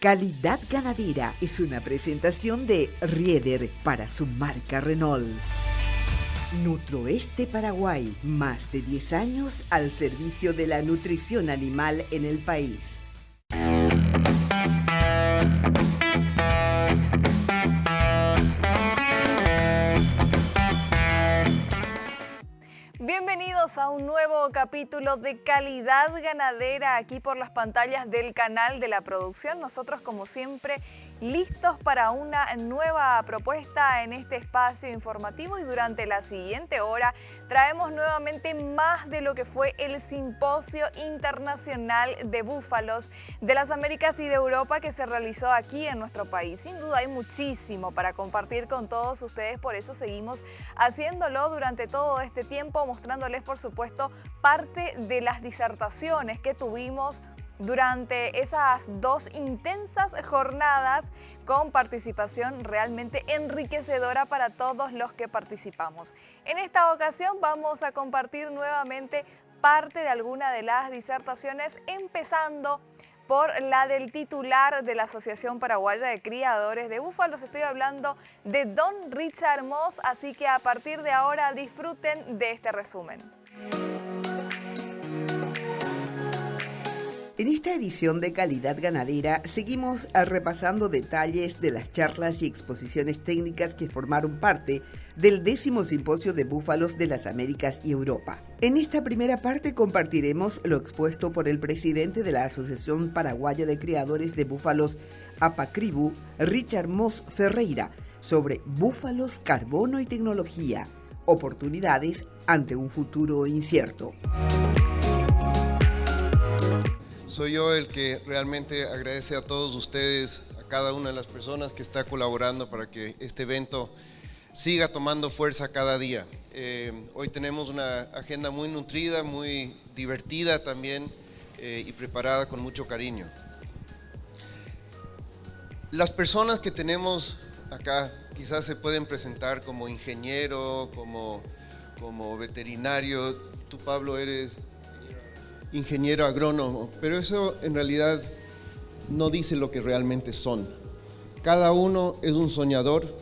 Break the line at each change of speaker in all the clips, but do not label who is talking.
Calidad Ganadera es una presentación de Rieder para su marca Renault. Nutroeste Paraguay, más de 10 años al servicio de la nutrición animal en el país.
Bienvenidos a un nuevo capítulo de Calidad Ganadera aquí por las pantallas del canal de la producción. Nosotros, como siempre, listos para una nueva propuesta en este espacio informativo, y durante la siguiente hora traemos nuevamente más de lo que fue el Simposio Internacional de Búfalos de las Américas y de Europa que se realizó aquí en nuestro país. Sin duda hay muchísimo para compartir con todos ustedes, por eso seguimos haciéndolo durante todo este tiempo, mostrándoles, por supuesto, parte de las disertaciones que tuvimos durante esas dos intensas jornadas, con participación realmente enriquecedora para todos los que participamos. En esta ocasión vamos a compartir nuevamente parte de alguna de las disertaciones, empezando por la del titular de la Asociación Paraguaya de Criadores de Búfalos. Estoy hablando de don Richard Moss, así que a partir de ahora disfruten de este resumen.
En esta edición de Calidad Ganadera seguimos repasando detalles de las charlas y exposiciones técnicas que formaron parte del 10º Simposio de Búfalos de las Américas y Europa. En esta primera parte compartiremos lo expuesto por el presidente de la Asociación Paraguaya de Criadores de Búfalos, APACRIBU, Richard Moss Ferreira, sobre búfalos, carbono y tecnología, oportunidades ante un futuro incierto.
Soy yo el que realmente agradece a todos ustedes, a cada una de las personas que está colaborando para que este evento siga tomando fuerza cada día. Hoy tenemos una agenda muy nutrida, muy divertida también, y preparada con mucho cariño. Las personas que tenemos acá quizás se pueden presentar como ingeniero, como veterinario. Tú, Pablo, eres ingeniero agrónomo, pero eso en realidad no dice lo que realmente son. Cada uno es un soñador,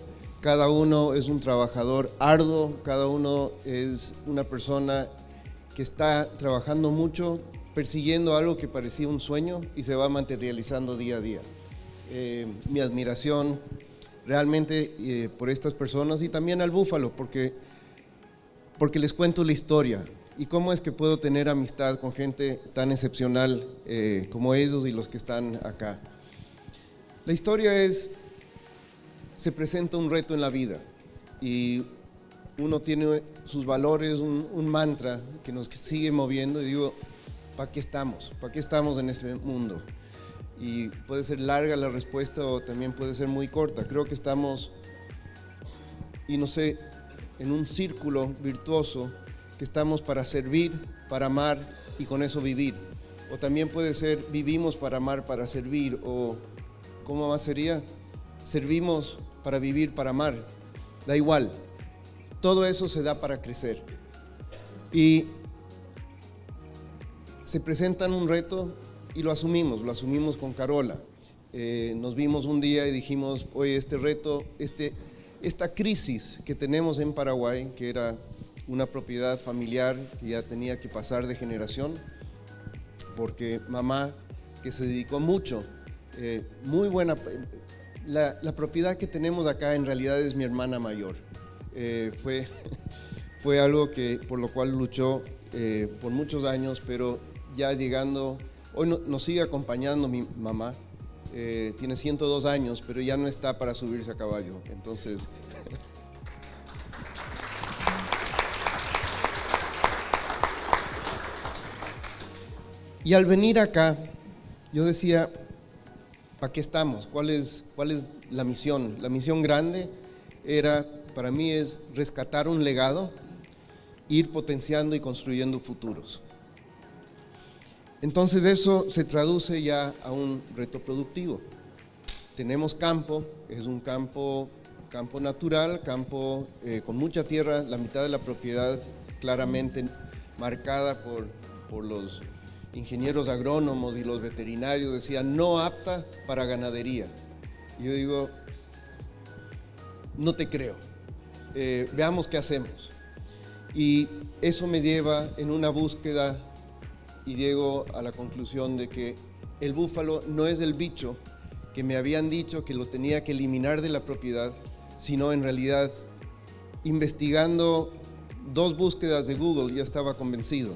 cada uno es un trabajador arduo, cada uno es una persona que está trabajando mucho, persiguiendo algo que parecía un sueño y se va materializando día a día. Mi admiración realmente por estas personas, y también al búfalo, porque les cuento la historia. ¿Y cómo es que puedo tener amistad con gente tan excepcional como ellos y los que están acá? La historia se presenta un reto en la vida y uno tiene sus valores, un mantra que nos sigue moviendo, y digo, ¿para qué estamos? ¿Para qué estamos en este mundo? Y puede ser larga la respuesta o también puede ser muy corta. Creo que estamos, y no sé, en un círculo virtuoso, que estamos para servir, para amar y con eso vivir. O también puede ser vivimos para amar, para servir, o ¿cómo más sería? Servimos para vivir, para amar. Da igual. Todo eso se da para crecer. Y se presentan un reto y lo asumimos con Carola. Nos vimos un día y dijimos, oye, este reto, esta crisis que tenemos en Paraguay, que era una propiedad familiar que ya tenía que pasar de generación, porque mamá, que se dedicó mucho, muy buena, la propiedad que tenemos acá en realidad es mi hermana mayor. Fue algo por lo cual luchó por muchos años, pero ya llegando, hoy nos sigue acompañando mi mamá, tiene 102 años, pero ya no está para subirse a caballo, entonces... Y al venir acá, yo decía, ¿para qué estamos? ¿Cuál es la misión? La misión grande para mí es rescatar un legado, ir potenciando y construyendo futuros. Entonces eso se traduce ya a un reto productivo. Tenemos campo, es un campo natural, campo con mucha tierra, la mitad de la propiedad claramente marcada por los ingenieros agrónomos y los veterinarios decían no apta para ganadería. Y yo digo, no te creo, veamos qué hacemos. Y eso me lleva en una búsqueda y llego a la conclusión de que el búfalo no es el bicho que me habían dicho que lo tenía que eliminar de la propiedad, sino en realidad, investigando 2 búsquedas de Google, ya estaba convencido.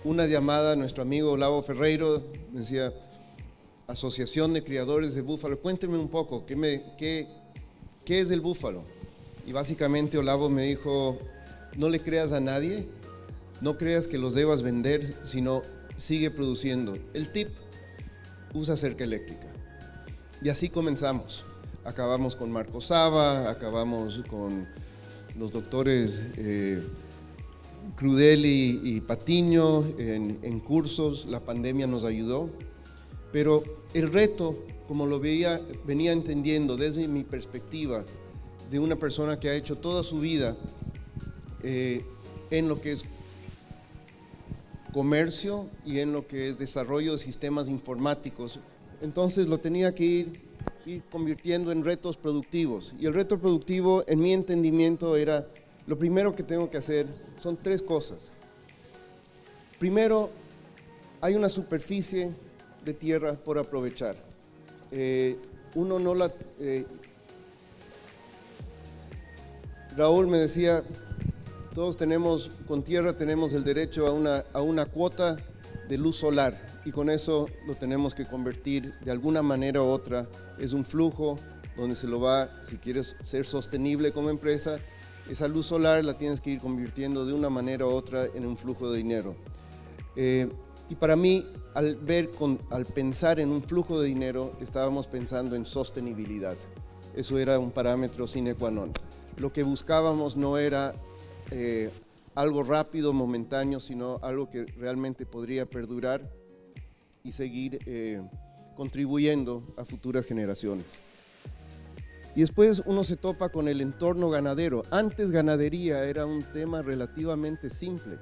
Una llamada a nuestro amigo Olavo Ferreiro, me decía, Asociación de Criadores de Búfalo, cuénteme un poco, ¿qué es el búfalo? Y básicamente Olavo me dijo, no le creas a nadie, no creas que los debas vender, sino sigue produciendo. El tip, usa cerca eléctrica. Y así comenzamos. Acabamos con Marco Saba, acabamos con los doctores Crudeli y Patiño en cursos. La pandemia nos ayudó, pero el reto, como lo venía entendiendo desde mi perspectiva de una persona que ha hecho toda su vida en lo que es comercio y en lo que es desarrollo de sistemas informáticos, entonces lo tenía que ir convirtiendo en retos productivos. Y el reto productivo, en mi entendimiento, era, lo primero que tengo que hacer son 3 cosas. Primero, hay una superficie de tierra por aprovechar. Raúl me decía, todos tenemos, con tierra tenemos el derecho a una cuota de luz solar, y con eso lo tenemos que convertir de alguna manera u otra. Es un flujo donde se lo va, si quieres ser sostenible como empresa, esa luz solar la tienes que ir convirtiendo de una manera u otra en un flujo de dinero. Y para mí, al pensar en un flujo de dinero, estábamos pensando en sostenibilidad. Eso era un parámetro sine qua non. Lo que buscábamos no era algo rápido, momentáneo, sino algo que realmente podría perdurar y seguir contribuyendo a futuras generaciones. Y después uno se topa con el entorno ganadero. Antes ganadería era un tema relativamente simple.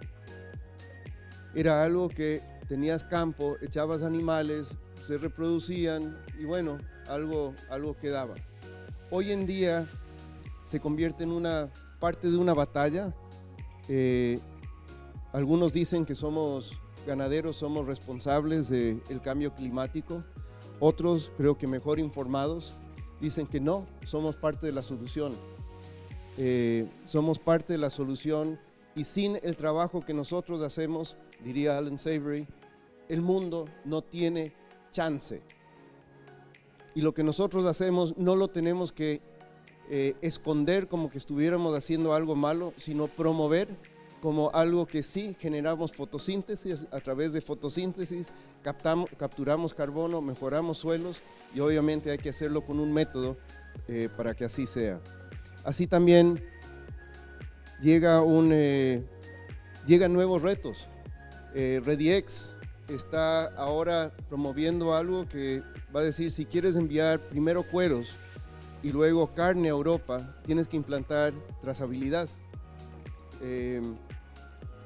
Era algo que tenías campo, echabas animales, se reproducían y bueno, algo quedaba. Hoy en día se convierte en una parte de una batalla. Algunos dicen que somos ganaderos, somos responsables del cambio climático. Otros, creo que mejor informados, dicen que no, somos parte de la solución. Somos parte de la solución y sin el trabajo que nosotros hacemos, diría Alan Savory, el mundo no tiene chance. Y lo que nosotros hacemos no lo tenemos que esconder como que estuviéramos haciendo algo malo, sino promover como algo que sí generamos fotosíntesis. A través de fotosíntesis capturamos carbono, mejoramos suelos y obviamente hay que hacerlo con un método para que así sea. Así también llegan nuevos retos. ReadyX está ahora promoviendo algo que va a decir, si quieres enviar primero cueros y luego carne a Europa, tienes que implantar trazabilidad.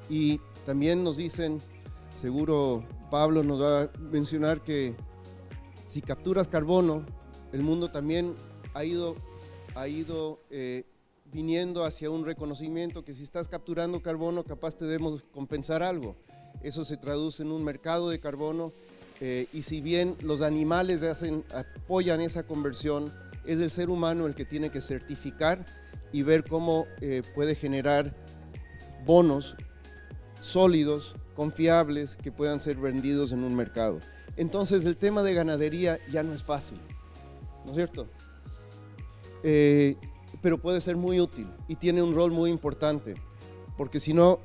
Y también nos dicen, seguro Pablo nos va a mencionar, que si capturas carbono, el mundo también ha ido viniendo hacia un reconocimiento que si estás capturando carbono, capaz te debemos compensar algo. Eso se traduce en un mercado de carbono y si bien los animales apoyan esa conversión, es el ser humano el que tiene que certificar y ver cómo puede generar bonos sólidos, confiables, que puedan ser vendidos en un mercado. Entonces el tema de ganadería ya no es fácil, ¿no es cierto? Pero puede ser muy útil y tiene un rol muy importante, porque si no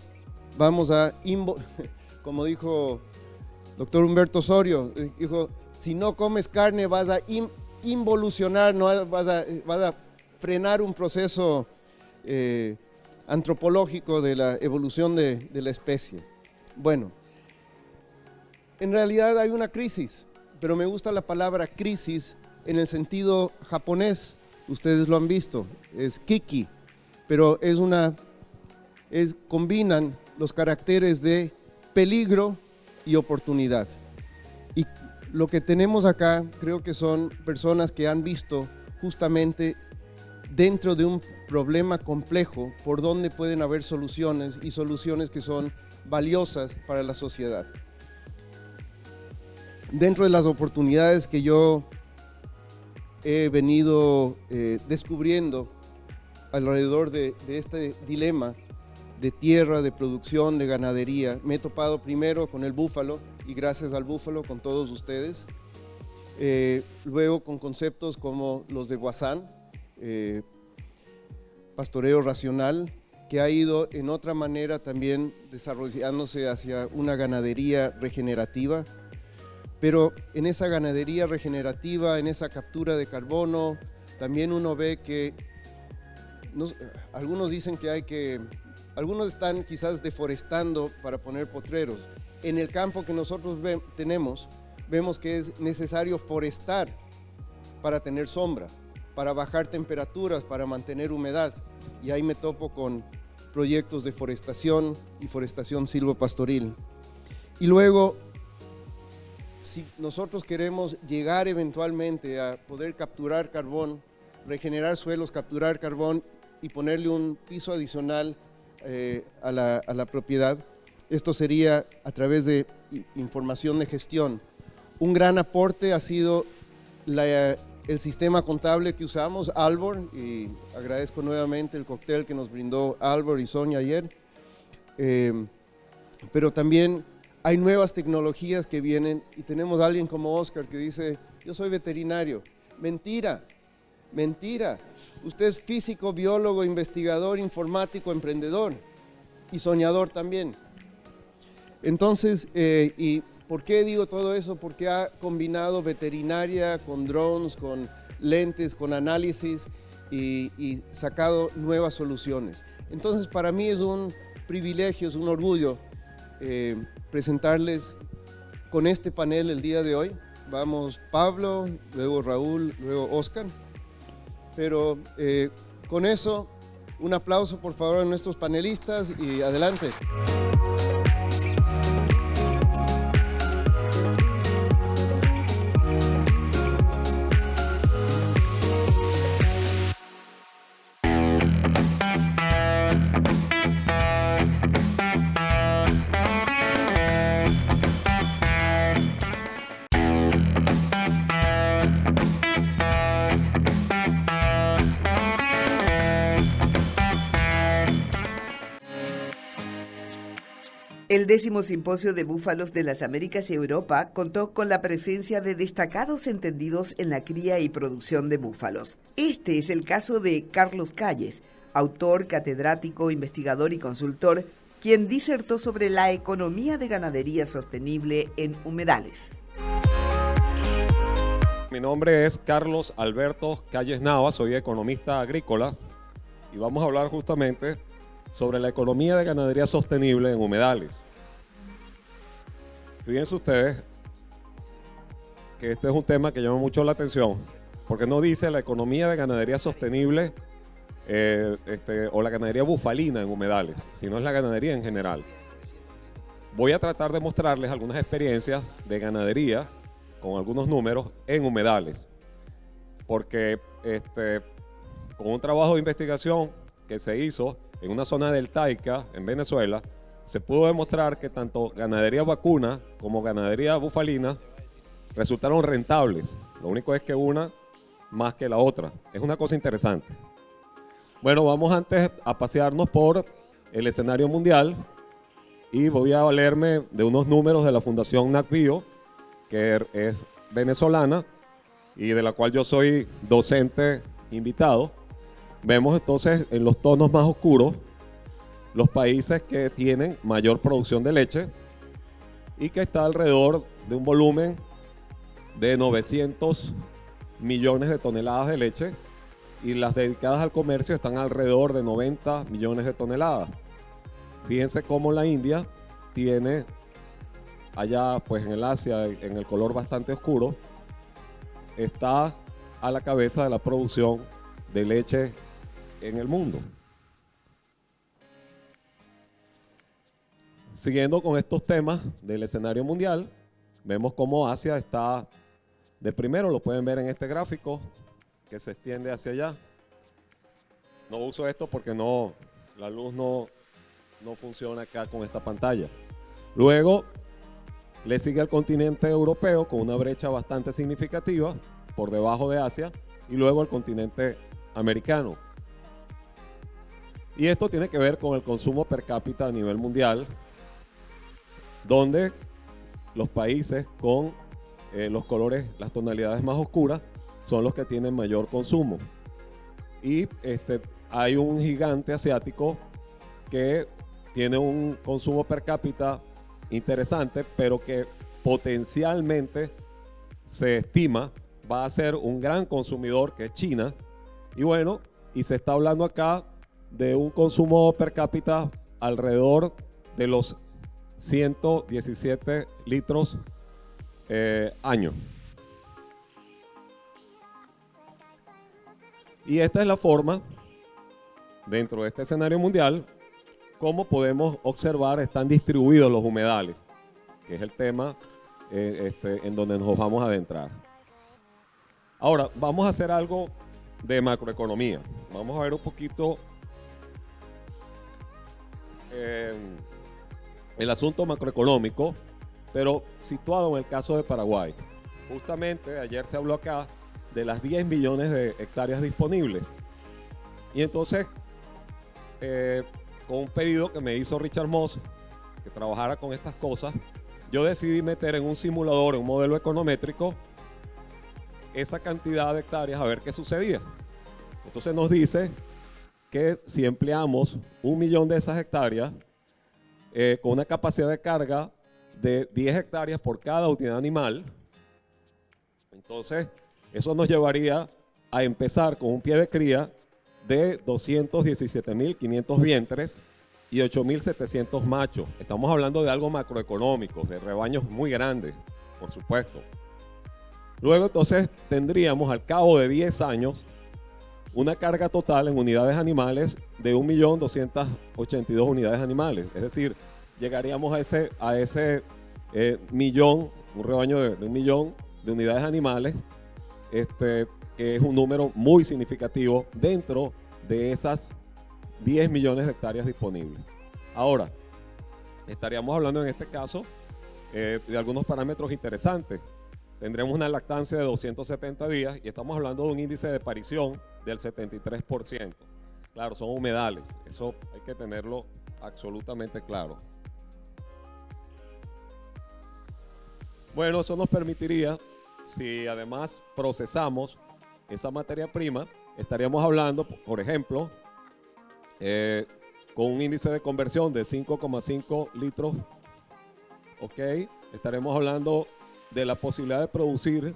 vamos a, como dijo doctor Humberto Osorio, dijo, si no comes carne vas a involucionar, no vas a frenar un proceso antropológico de la evolución de la especie. Bueno, en realidad hay una crisis, pero me gusta la palabra crisis en el sentido japonés. Ustedes lo han visto, es kiki, pero combinan los caracteres de peligro y oportunidad. Y lo que tenemos acá creo que son personas que han visto justamente dentro de un problema complejo por donde pueden haber soluciones y soluciones que son valiosas para la sociedad. Dentro de las oportunidades que yo he venido descubriendo alrededor de este dilema de tierra, de producción, de ganadería, me he topado primero con el búfalo y gracias al búfalo con todos ustedes. Luego con conceptos como los de Guasán, pastoreo racional, que ha ido en otra manera también desarrollándose hacia una ganadería regenerativa, pero en esa ganadería regenerativa, en esa captura de carbono, también uno ve que algunos dicen que algunos están quizás deforestando para poner potreros. En el campo que nosotros vemos que es necesario forestar para tener sombra, para bajar temperaturas, para mantener humedad. Y ahí me topo con proyectos de forestación y forestación silvopastoril. Y luego, si nosotros queremos llegar eventualmente a poder capturar carbón, regenerar suelos, capturar carbón y ponerle un piso adicional a la propiedad, esto sería a través de información de gestión. Un gran aporte ha sido el sistema contable que usamos, Albor, y agradezco nuevamente el cóctel que nos brindó Albor y Sonia ayer, pero también hay nuevas tecnologías que vienen y tenemos a alguien como Oscar que dice, yo soy veterinario. Mentira, mentira. Usted es físico, biólogo, investigador, informático, emprendedor y soñador también. Entonces, ¿y por qué digo todo eso? Porque ha combinado veterinaria con drones, con lentes, con análisis y sacado nuevas soluciones. Entonces, para mí es un privilegio, es un orgullo presentarles con este panel el día de hoy. Vamos Pablo, luego Raúl, luego Oscar. Pero con eso, un aplauso por favor a nuestros panelistas y adelante.
El 10º Simposio de Búfalos de las Américas y Europa contó con la presencia de destacados entendidos en la cría y producción de búfalos. Este es el caso de Carlos Calles, autor, catedrático, investigador y consultor, quien disertó sobre la economía de ganadería sostenible en humedales.
Mi nombre es Carlos Alberto Calles Nava, soy economista agrícola y vamos a hablar justamente sobre la economía de ganadería sostenible en humedales. Fíjense ustedes que este es un tema que llama mucho la atención, porque no dice la economía de ganadería sostenible o la ganadería bufalina en humedales, sino es la ganadería en general. Voy a tratar de mostrarles algunas experiencias de ganadería con algunos números en humedales, porque con un trabajo de investigación que se hizo en una zona deltaica en Venezuela, se pudo demostrar que tanto ganadería vacuna como ganadería bufalina resultaron rentables. Lo único es que una más que la otra. Es una cosa interesante. Bueno, vamos antes a pasearnos por el escenario mundial y voy a valerme de unos números de la Fundación NACBio, que es venezolana y de la cual yo soy docente invitado. Vemos entonces en los tonos más oscuros los países que tienen mayor producción de leche y que está alrededor de un volumen de 900 millones de toneladas de leche, y las dedicadas al comercio están alrededor de 90 millones de toneladas. Fíjense cómo la India tiene allá pues en el Asia, en el color bastante oscuro, está a la cabeza de la producción de leche en el mundo. Siguiendo con estos temas del escenario mundial, vemos cómo Asia está de primero, lo pueden ver en este gráfico que se extiende hacia allá. No uso esto porque la luz no funciona acá con esta pantalla. Luego le sigue el continente europeo con una brecha bastante significativa por debajo de Asia y luego el continente americano. Y esto tiene que ver con el consumo per cápita a nivel mundial, donde los países con los colores, las tonalidades más oscuras, son los que tienen mayor consumo. Y hay un gigante asiático que tiene un consumo per cápita interesante, pero que potencialmente se estima va a ser un gran consumidor, que es China. Y bueno, y se está hablando acá de un consumo per cápita alrededor de los 117 litros año. Y esta es la forma, dentro de este escenario mundial, cómo podemos observar están distribuidos los humedales, que es el tema en donde nos vamos a adentrar. Ahora, vamos a hacer algo de macroeconomía. Vamos a ver un poquito el asunto macroeconómico, pero situado en el caso de Paraguay. Justamente ayer se habló acá de las 10 millones de hectáreas disponibles. Y entonces, con un pedido que me hizo Richard Moss, que trabajara con estas cosas, yo decidí meter en un simulador, en un modelo econométrico, esa cantidad de hectáreas a ver qué sucedía. Entonces nos dice que si empleamos 1 millón de esas hectáreas, con una capacidad de carga de 10 hectáreas por cada unidad animal, entonces eso nos llevaría a empezar con un pie de cría de 217.500 vientres y 8.700 machos. Estamos hablando de algo macroeconómico, de rebaños muy grandes, por supuesto. Luego entonces tendríamos al cabo de 10 años una carga total en unidades animales de 1.282.000 unidades animales. Es decir, llegaríamos a ese millón, un rebaño de 1 millón de unidades animales, que es un número muy significativo dentro de esas 10 millones de hectáreas disponibles. Ahora, estaríamos hablando en este caso de algunos parámetros interesantes. Tendremos una lactancia de 270 días y estamos hablando de un índice de parición del 73%. Claro, son humedales, eso hay que tenerlo absolutamente claro. Bueno, eso nos permitiría, si además procesamos esa materia prima, estaríamos hablando, por ejemplo, con un índice de conversión de 5,5 litros, ok, estaremos hablando de la posibilidad de producir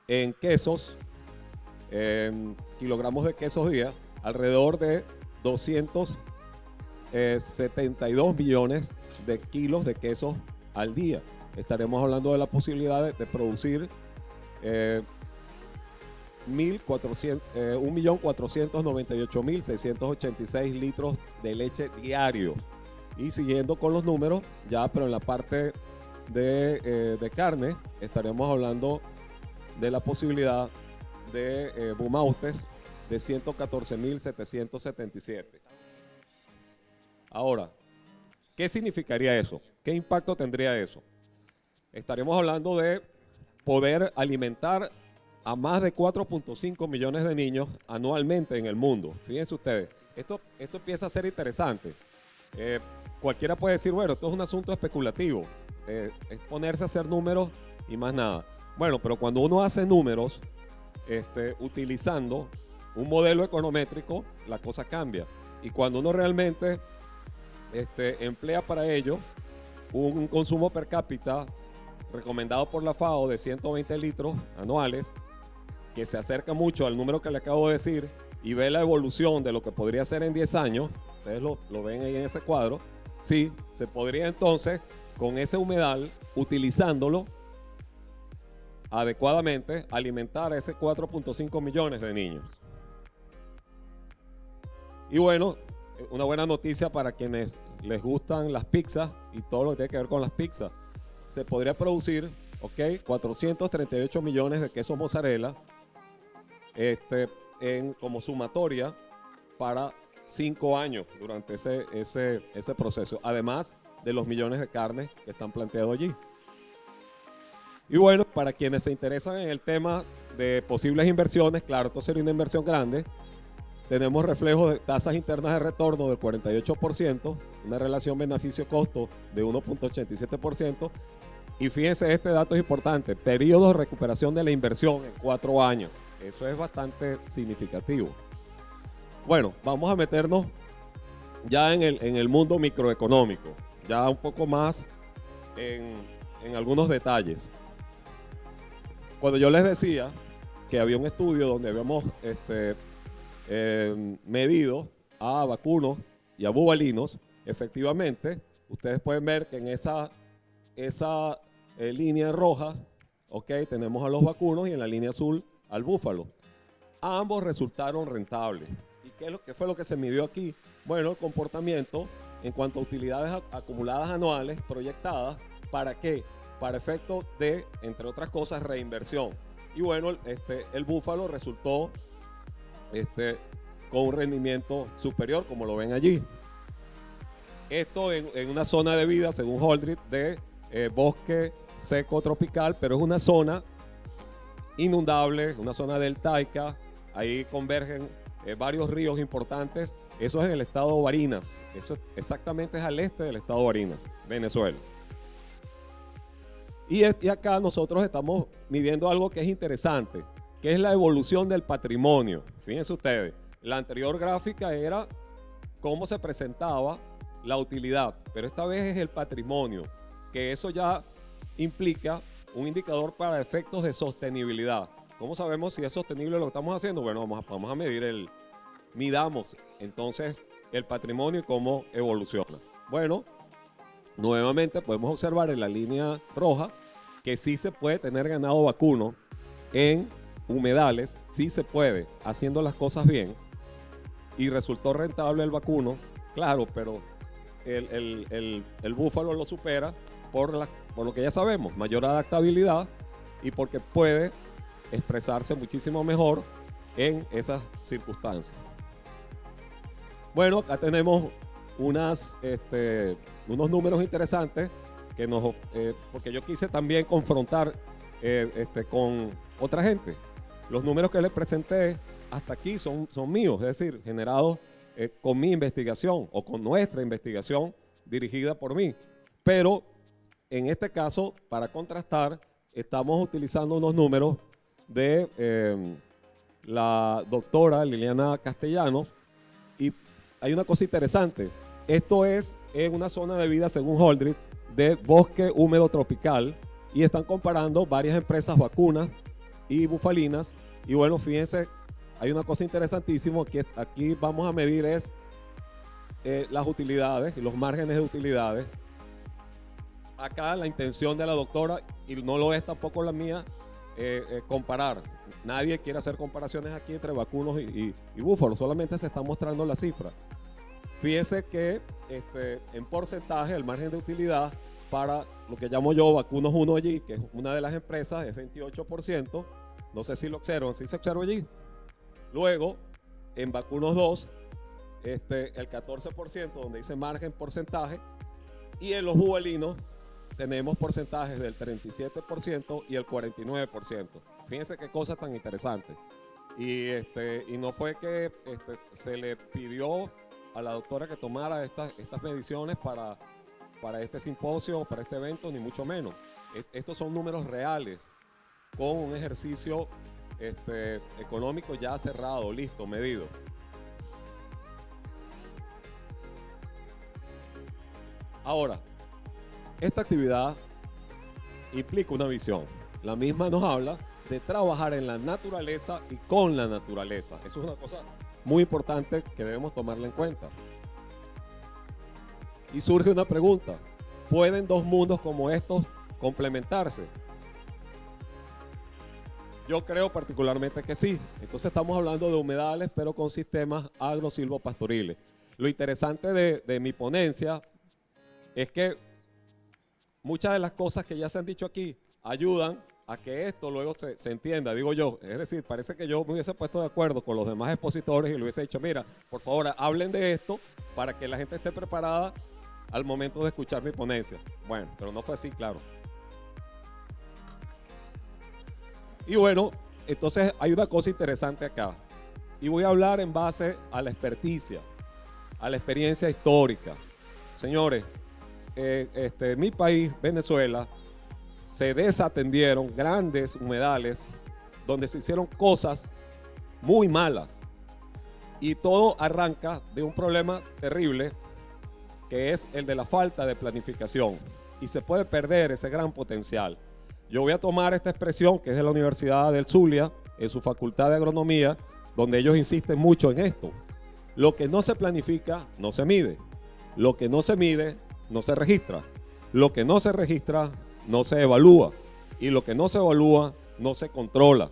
en quesos, kilogramos de quesos día, alrededor de 272 millones de kilos de quesos al día. Estaremos hablando de la posibilidad de producir 1.498.686 litros de leche diario. Y siguiendo con los números, ya pero en la parte de carne, estaremos hablando de la posibilidad de bumaustes de 114.777. Ahora, ¿qué significaría eso? ¿Qué impacto tendría eso? Estaremos hablando de poder alimentar a más de 4.5 millones de niños anualmente en el mundo. Fíjense ustedes, esto empieza a ser interesante. Cualquiera puede decir, bueno, esto es un asunto especulativo. Es ponerse a hacer números y más nada. Bueno, pero cuando uno hace números utilizando un modelo econométrico, la cosa cambia. Y cuando uno realmente emplea para ello un consumo per cápita recomendado por la FAO de 120 litros anuales, que se acerca mucho al número que le acabo de decir, y ve la evolución de lo que podría ser en 10 años, ustedes lo ven ahí en ese cuadro, sí, se podría entonces, con ese humedal, utilizándolo adecuadamente, alimentar a ese 4.5 millones de niños. Y bueno, una buena noticia para quienes les gustan las pizzas y todo lo que tiene que ver con las pizzas. Se podría producir, 438 millones de quesos mozzarella como sumatoria para 5 años durante ese proceso, además de los millones de carnes que están planteados allí. Y bueno, para quienes se interesan en el tema de posibles inversiones, claro, esto sería una inversión grande. Tenemos reflejos de tasas internas de retorno del 48%, una relación beneficio-costo de 1.87%. Y fíjense, este dato es importante, periodo de recuperación de la inversión en 4 años. Eso es bastante significativo. Bueno, vamos a meternos ya en el mundo microeconómico, ya un poco más en algunos detalles. Cuando yo les decía que había un estudio donde habíamos medido a vacunos y a bubalinos, efectivamente, ustedes pueden ver que en esa línea roja, tenemos a los vacunos y en la línea azul al búfalo. Ambos resultaron rentables. ¿Y qué fue lo que se midió aquí? Bueno, el comportamiento en cuanto a utilidades acumuladas anuales proyectadas. ¿Para qué? Para efecto de, entre otras cosas, reinversión. Y bueno, el búfalo resultó con un rendimiento superior, como lo ven allí. Esto en una zona de vida, según Holdridge, de bosque seco tropical, pero es una zona inundable, una zona deltaica. Ahí convergen varios ríos importantes. Eso es en el estado de Barinas. Eso exactamente es al este del estado de Barinas, Venezuela. Y acá nosotros estamos midiendo algo que es interesante, que es la evolución del patrimonio. Fíjense ustedes, la anterior gráfica era cómo se presentaba la utilidad, pero esta vez es el patrimonio, que eso ya implica un indicador para efectos de sostenibilidad. ¿Cómo sabemos si es sostenible lo que estamos haciendo? Bueno, vamos a medir midamos entonces el patrimonio y cómo evoluciona. Bueno, nuevamente podemos observar en la línea roja que sí se puede tener ganado vacuno en humedales, sí se puede, haciendo las cosas bien, y resultó rentable el vacuno, claro, pero el búfalo lo supera por lo que ya sabemos, mayor adaptabilidad y porque puede expresarse muchísimo mejor en esas circunstancias. Bueno, acá tenemos unos números interesantes que porque yo quise también confrontar con otra gente. Los números que les presenté hasta aquí son míos, es decir, generados con mi investigación o con nuestra investigación dirigida por mí. Pero en este caso, para contrastar, estamos utilizando unos números de la doctora Liliana Castellanos, y hay una cosa interesante. Esto es en una zona de vida, según Holdridge, de bosque húmedo tropical, y están comparando varias empresas vacunas y bufalinas. Y bueno, fíjense, hay una cosa interesantísima que aquí vamos a medir es las utilidades y los márgenes de utilidades. Acá la intención de la doctora, y no lo es tampoco la mía, comparar. Nadie quiere hacer comparaciones aquí entre vacunos y búfalos, solamente se está mostrando la cifra. Fíjense que en porcentaje el margen de utilidad para lo que llamo yo Vacunos 1 allí, que es una de las empresas, es 28%. No sé si lo observan, ¿sí se observa allí? Luego, en Vacunos 2, el 14%, donde dice margen porcentaje, y en los bubalinos tenemos porcentajes del 37% y el 49%. Fíjense qué cosa tan interesante. Y no fue que se le pidió a la doctora que tomara estas mediciones para este simposio, para este evento, ni mucho menos. Estos son números reales, con un ejercicio económico ya cerrado, listo, medido. Ahora, esta actividad implica una visión. La misma nos habla de trabajar en la naturaleza y con la naturaleza. Eso es una cosa muy importante que debemos tomarla en cuenta. Y surge una pregunta: ¿pueden dos mundos como estos complementarse? Yo creo particularmente que sí. Entonces estamos hablando de humedales, pero con sistemas agro-silvopastoriles. Lo interesante de mi ponencia es que muchas de las cosas que ya se han dicho aquí ayudan a que esto luego se entienda, digo yo. Es decir, parece que yo me hubiese puesto de acuerdo con los demás expositores y le hubiese dicho, mira, por favor, hablen de esto para que la gente esté preparada al momento de escuchar mi ponencia. Bueno, pero no fue así, claro. Y bueno, entonces hay una cosa interesante acá. Y voy a hablar en base a la experticia, a la experiencia histórica. Señores, en mi país, Venezuela, se desatendieron grandes humedales donde se hicieron cosas muy malas. Y todo arranca de un problema terrible que es el de la falta de planificación. Y se puede perder ese gran potencial. Yo voy a tomar esta expresión que es de la Universidad del Zulia, en su Facultad de Agronomía, donde ellos insisten mucho en esto. Lo que no se planifica, no se mide. Lo que no se mide, no se registra. Lo que no se registra, no se evalúa. Y lo que no se evalúa, no se controla.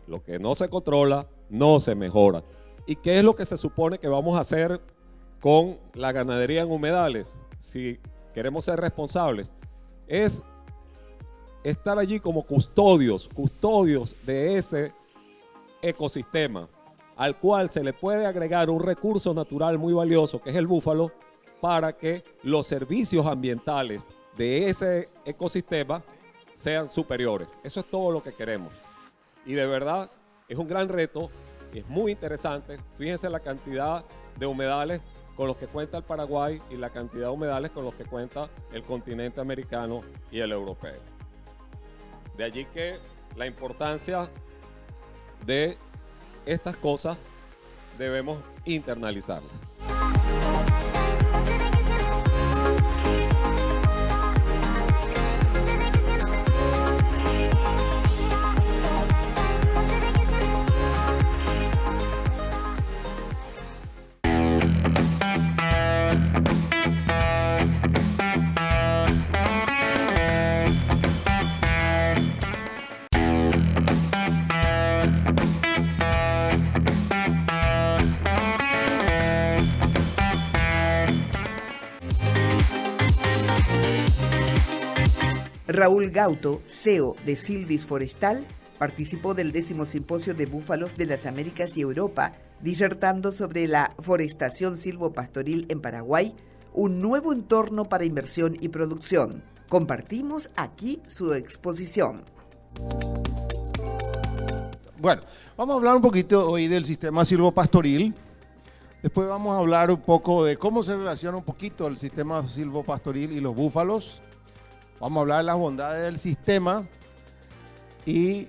Lo que no se controla, no se mejora. ¿Y qué es lo que se supone que vamos a hacer con la ganadería en humedales? Si queremos ser responsables, es estar allí como custodios de ese ecosistema, al cual se le puede agregar un recurso natural muy valioso, que es el búfalo, para que los servicios ambientales de ese ecosistema sean superiores. Eso es todo lo que queremos. Y de verdad es un gran reto, es muy interesante. Fíjense la cantidad de humedales con los que cuenta el Paraguay y la cantidad de humedales con los que cuenta el continente americano y el europeo. De allí que la importancia de estas cosas debemos internalizarlas.
Raúl Gauto, CEO de Silvis Forestal, participó del 10º Simposio de Búfalos de las Américas y Europa, disertando sobre la forestación silvopastoril en Paraguay, un nuevo entorno para inversión y producción. Compartimos aquí su exposición.
Bueno, vamos a hablar un poquito hoy del sistema silvopastoril. Después vamos a hablar un poco de cómo se relaciona un poquito el sistema silvopastoril y los búfalos. Vamos a hablar de las bondades del sistema y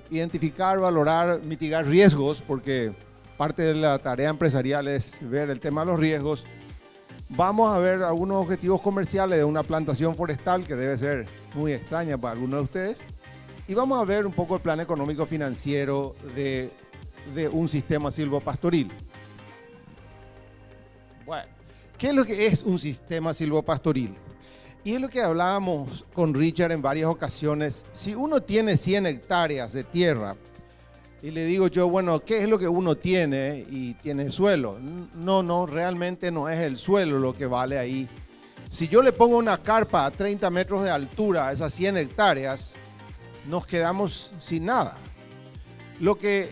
identificar, valorar, mitigar riesgos, porque parte de la tarea empresarial es ver el tema de los riesgos. Vamos a ver algunos objetivos comerciales de una plantación forestal que debe ser muy extraña para algunos de ustedes. Y vamos a ver un poco el plan económico financiero de un sistema silvopastoril. Bueno, ¿qué es lo que es un sistema silvopastoril? Y es lo que hablábamos con Richard en varias ocasiones. Si uno tiene 100 hectáreas de tierra y le digo yo, bueno, ¿qué es lo que uno tiene? Y tiene suelo. No, realmente no es el suelo lo que vale ahí. Si yo le pongo una carpa a 30 metros de altura a esas 100 hectáreas, nos quedamos sin nada. Lo que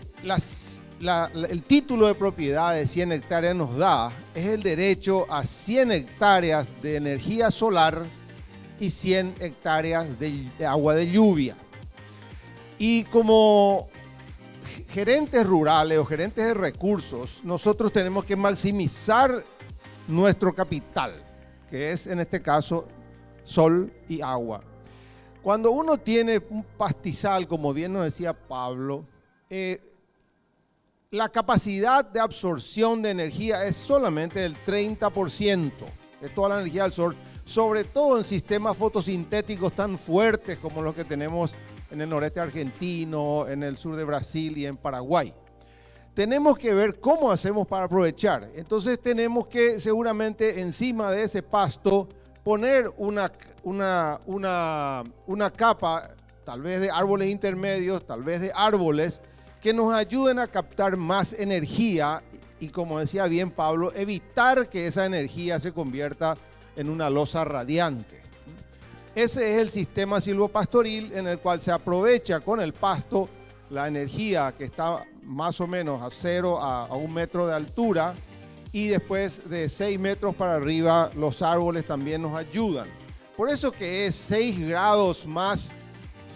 el título de propiedad de 100 hectáreas nos da es el derecho a 100 hectáreas de energía solar y 100 hectáreas de agua de lluvia. Y como gerentes rurales o gerentes de recursos, nosotros tenemos que maximizar nuestro capital, que es en este caso sol y agua. Cuando uno tiene un pastizal, como bien nos decía Pablo, la capacidad de absorción de energía es solamente del 30% de toda la energía del sol, sobre todo en sistemas fotosintéticos tan fuertes como los que tenemos en el noreste argentino, en el sur de Brasil y en Paraguay. Tenemos que ver cómo hacemos para aprovechar. Entonces tenemos que seguramente encima de ese pasto poner una capa, tal vez de árboles intermedios, tal vez de árboles, que nos ayuden a captar más energía y, como decía bien Pablo, evitar que esa energía se convierta en una losa radiante. Ese es el sistema silvopastoril, en el cual se aprovecha con el pasto la energía que está más o menos a 0 a 1 metro de altura, y después de 6 metros para arriba los árboles también nos ayudan. Por eso que es 6 grados más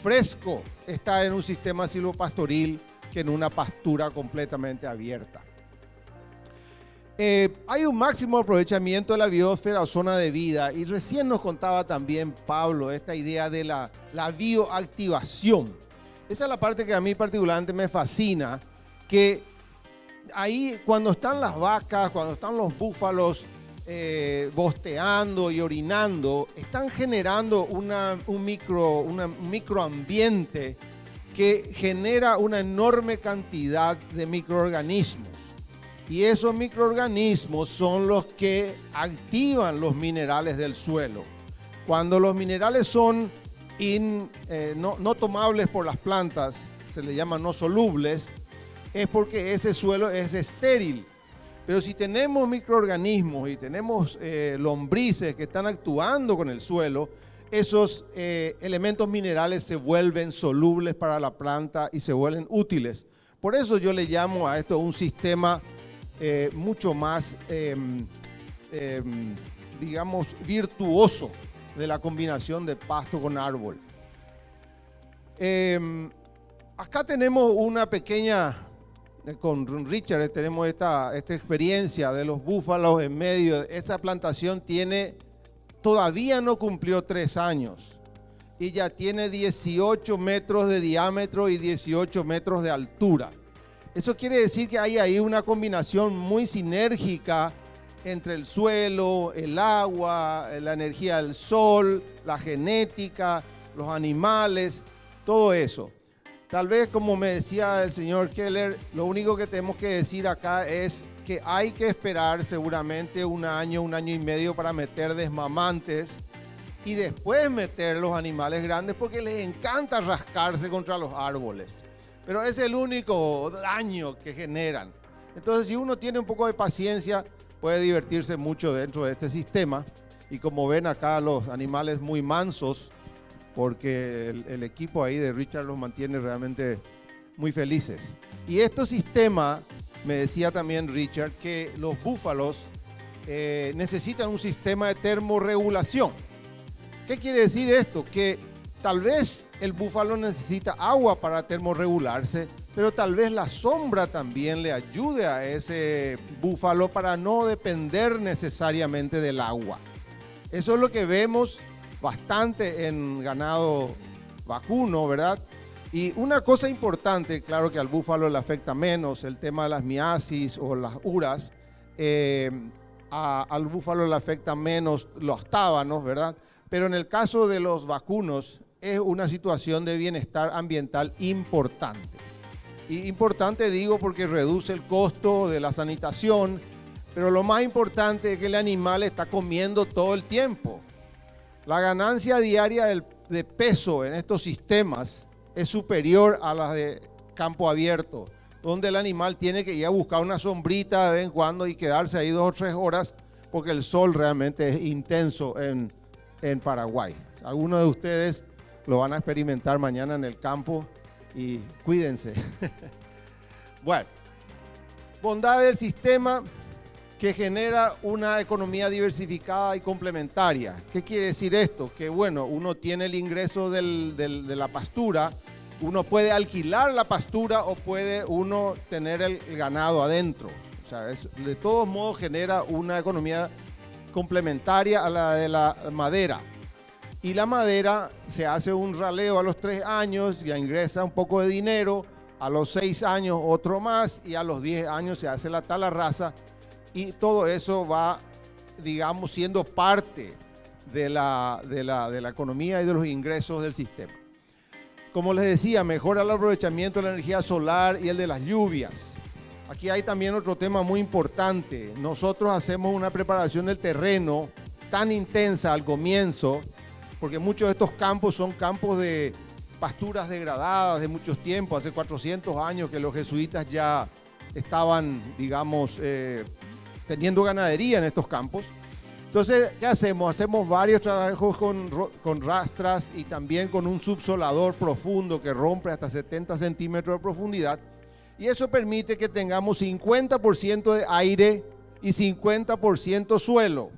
fresco estar en un sistema silvopastoril que en una pastura completamente abierta. Hay un máximo aprovechamiento de la biosfera o zona de vida, y recién nos contaba también Pablo esta idea de la bioactivación. Esa es la parte que a mí particularmente me fascina, que ahí cuando están las vacas, cuando están los búfalos bosteando y orinando, están generando un microambiente que genera una enorme cantidad de microorganismos. Y esos microorganismos son los que activan los minerales del suelo. Cuando los minerales son no tomables por las plantas, se le llama no solubles, es porque ese suelo es estéril. Pero si tenemos microorganismos y tenemos lombrices que están actuando con el suelo, esos elementos minerales se vuelven solubles para la planta y se vuelven útiles. Por eso yo le llamo a esto un sistema mucho más, digamos, virtuoso de la combinación de pasto con árbol. Acá tenemos una pequeña, con Richard tenemos esta experiencia de los búfalos en medio. Esta plantación todavía no cumplió 3 años y ya tiene 18 metros de diámetro y 18 metros de altura. Eso quiere decir que hay ahí una combinación muy sinérgica entre el suelo, el agua, la energía del sol, la genética, los animales, todo eso. Tal vez, como me decía el señor Keller, lo único que tenemos que decir acá es que hay que esperar seguramente un año y medio para meter desmamantes y después meter los animales grandes, porque les encanta rascarse contra los árboles. Pero es el único daño que generan. Entonces, si uno tiene un poco de paciencia, puede divertirse mucho dentro de este sistema. Y como ven acá, los animales muy mansos, porque el equipo ahí de Richard los mantiene realmente muy felices. Y este sistema, me decía también Richard, que los búfalos necesitan un sistema de termorregulación. ¿Qué quiere decir esto? Que tal vez el búfalo necesita agua para termorregularse, pero tal vez la sombra también le ayude a ese búfalo para no depender necesariamente del agua. Eso es lo que vemos bastante en ganado vacuno, ¿verdad? Y una cosa importante, claro que al búfalo le afecta menos el tema de las miasis o las uras, al búfalo le afecta menos los tábanos, ¿verdad? Pero en el caso de los vacunos es una situación de bienestar ambiental importante. Y importante digo porque reduce el costo de la sanitación, pero lo más importante es que el animal está comiendo todo el tiempo. La ganancia diaria de peso en estos sistemas es superior a la de campo abierto, donde el animal tiene que ir a buscar una sombrita de vez en cuando y quedarse ahí 2 o 3 horas, porque el sol realmente es intenso en Paraguay. Algunos de ustedes lo van a experimentar mañana en el campo y cuídense. Bueno, bondad del sistema que genera una economía diversificada y complementaria. ¿Qué quiere decir esto? Que bueno, uno tiene el ingreso de la pastura, uno puede alquilar la pastura o puede uno tener el ganado adentro. O sea, de todos modos genera una economía complementaria a la de la madera. Y la madera se hace un raleo a los 3 años, ya ingresa un poco de dinero, a los 6 años otro más y a los 10 años se hace la talarraza. Y todo eso va, digamos, siendo parte de la economía y de los ingresos del sistema. Como les decía, mejora el aprovechamiento de la energía solar y el de las lluvias. Aquí hay también otro tema muy importante. Nosotros hacemos una preparación del terreno tan intensa al comienzo, porque muchos de estos campos son campos de pasturas degradadas de muchos tiempos, hace 400 años que los jesuitas ya estaban, digamos, teniendo ganadería en estos campos. Entonces, ¿qué hacemos? Hacemos varios trabajos con rastras y también con un subsolador profundo que rompe hasta 70 centímetros de profundidad. Y eso permite que tengamos 50% de aire y 50% suelo.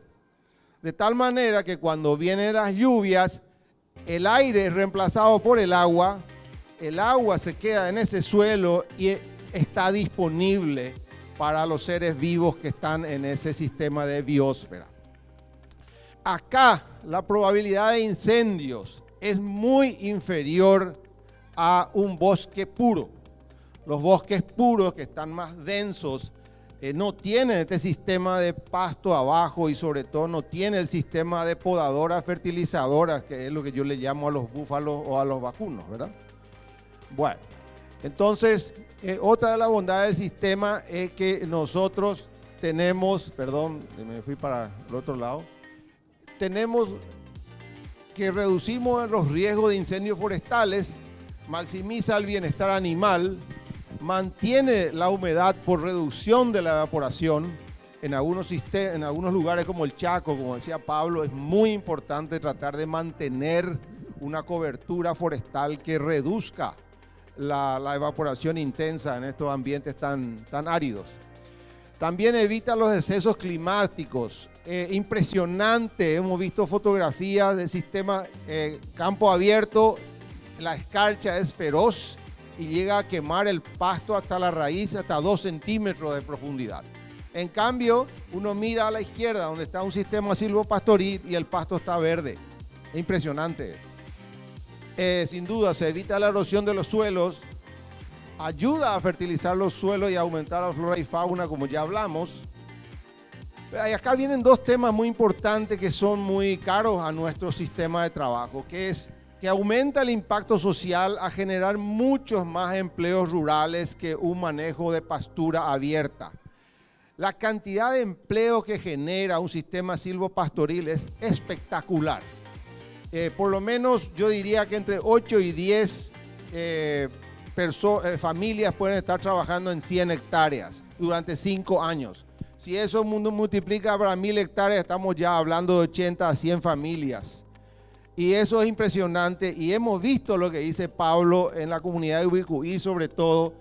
De tal manera que cuando vienen las lluvias, el aire es reemplazado por el agua se queda en ese suelo y está disponible para los seres vivos que están en ese sistema de biosfera. Acá la probabilidad de incendios es muy inferior a un bosque puro. Los bosques puros, que están más densos, no tienen este sistema de pasto abajo y sobre todo no tiene el sistema de podadoras fertilizadoras, que es lo que yo le llamo a los búfalos o a los vacunos, ¿verdad? Bueno, entonces otra de las bondades del sistema es que nosotros tenemos, perdón, me fui para el otro lado, tenemos que reducimos los riesgos de incendios forestales, maximiza el bienestar animal, mantiene la humedad por reducción de la evaporación. En algunos lugares como el Chaco, como decía Pablo, es muy importante tratar de mantener una cobertura forestal que reduzca la evaporación intensa en estos ambientes tan áridos. También evita los excesos climáticos. Impresionante, hemos visto fotografías del sistema campo abierto, la escarcha es feroz y llega a quemar el pasto hasta la raíz, hasta 2 centímetros de profundidad. En cambio, uno mira a la izquierda donde está un sistema silvopastoril y el pasto está verde. Impresionante. Sin duda, se evita la erosión de los suelos, ayuda a fertilizar los suelos y a aumentar la flora y fauna, como ya hablamos. Y acá vienen 2 temas muy importantes que son muy caros a nuestro sistema de trabajo, que es que aumenta el impacto social a generar muchos más empleos rurales que un manejo de pastura abierta. La cantidad de empleo que genera un sistema silvopastoril es espectacular. Por lo menos yo diría que entre 8 y 10 familias pueden estar trabajando en 100 hectáreas durante 5 años. Si eso multiplica para 1000 hectáreas, estamos ya hablando de 80 a 100 familias. Y eso es impresionante y hemos visto lo que dice Pablo en la comunidad de Ubicuí, sobre todo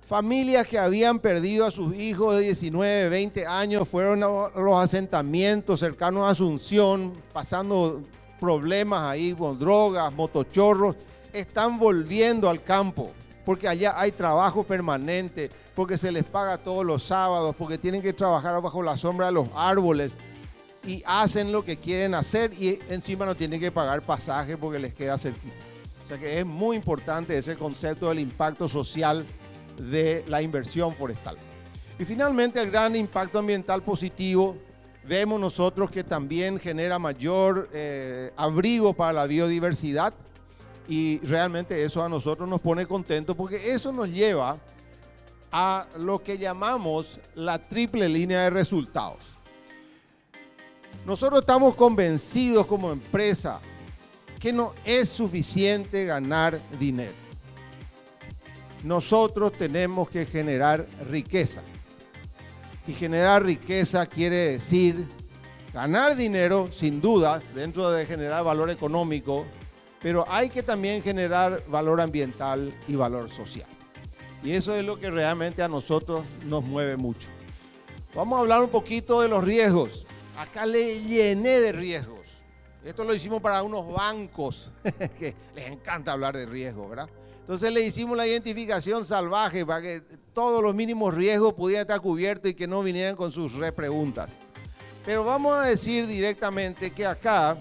familias que habían perdido a sus hijos de 19, 20 años, fueron a los asentamientos cercanos a Asunción, pasando problemas ahí con drogas, motochorros, están volviendo al campo, porque allá hay trabajo permanente, porque se les paga todos los sábados, porque tienen que trabajar bajo la sombra de los árboles y hacen lo que quieren hacer y encima no tienen que pagar pasaje porque les queda cerquita. O sea que es muy importante ese concepto del impacto social de la inversión forestal. Y finalmente el gran impacto ambiental positivo, vemos nosotros que también genera mayor abrigo para la biodiversidad y realmente eso a nosotros nos pone contentos porque eso nos lleva a lo que llamamos la triple línea de resultados. Nosotros estamos convencidos como empresa que no es suficiente ganar dinero. Nosotros tenemos que generar riqueza. Y generar riqueza quiere decir ganar dinero, sin duda, dentro de generar valor económico, pero hay que también generar valor ambiental y valor social. Y eso es lo que realmente a nosotros nos mueve mucho. Vamos a hablar un poquito de los riesgos. Acá le llené de riesgos. Esto lo hicimos para unos bancos que les encanta hablar de riesgos, ¿verdad? Entonces le hicimos la identificación salvaje para que todos los mínimos riesgos pudieran estar cubiertos y que no vinieran con sus repreguntas. Pero vamos a decir directamente que acá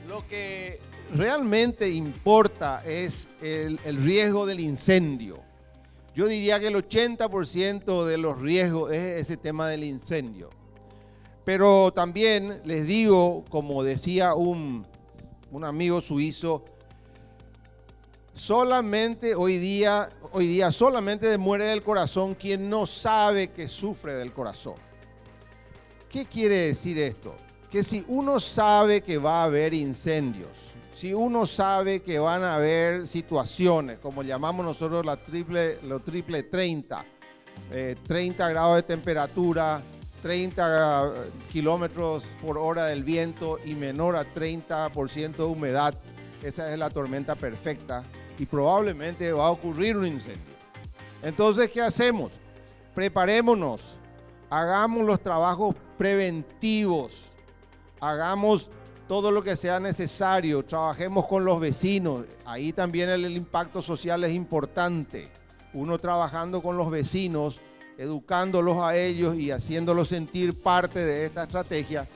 lo que realmente importa es el riesgo del incendio. Yo diría que el 80% de los riesgos es ese tema del incendio. Pero también les digo, como decía un amigo suizo, solamente hoy día solamente muere del corazón quien no sabe que sufre del corazón. ¿Qué quiere decir esto? que si uno sabe que va a haber incendios, si uno sabe que van a haber situaciones, como llamamos nosotros lo triple 30, 30 grados de temperatura, 30 kilómetros por hora del viento y menor a 30% de humedad, esa es la tormenta perfecta y probablemente va a ocurrir un incendio. Entonces, ¿qué hacemos? Preparémonos, hagamos los trabajos preventivos, hagamos todo lo que sea necesario, trabajemos con los vecinos, ahí también el impacto social es importante. Uno trabajando con los vecinos, educándolos a ellos y haciéndolos sentir parte de esta estrategia,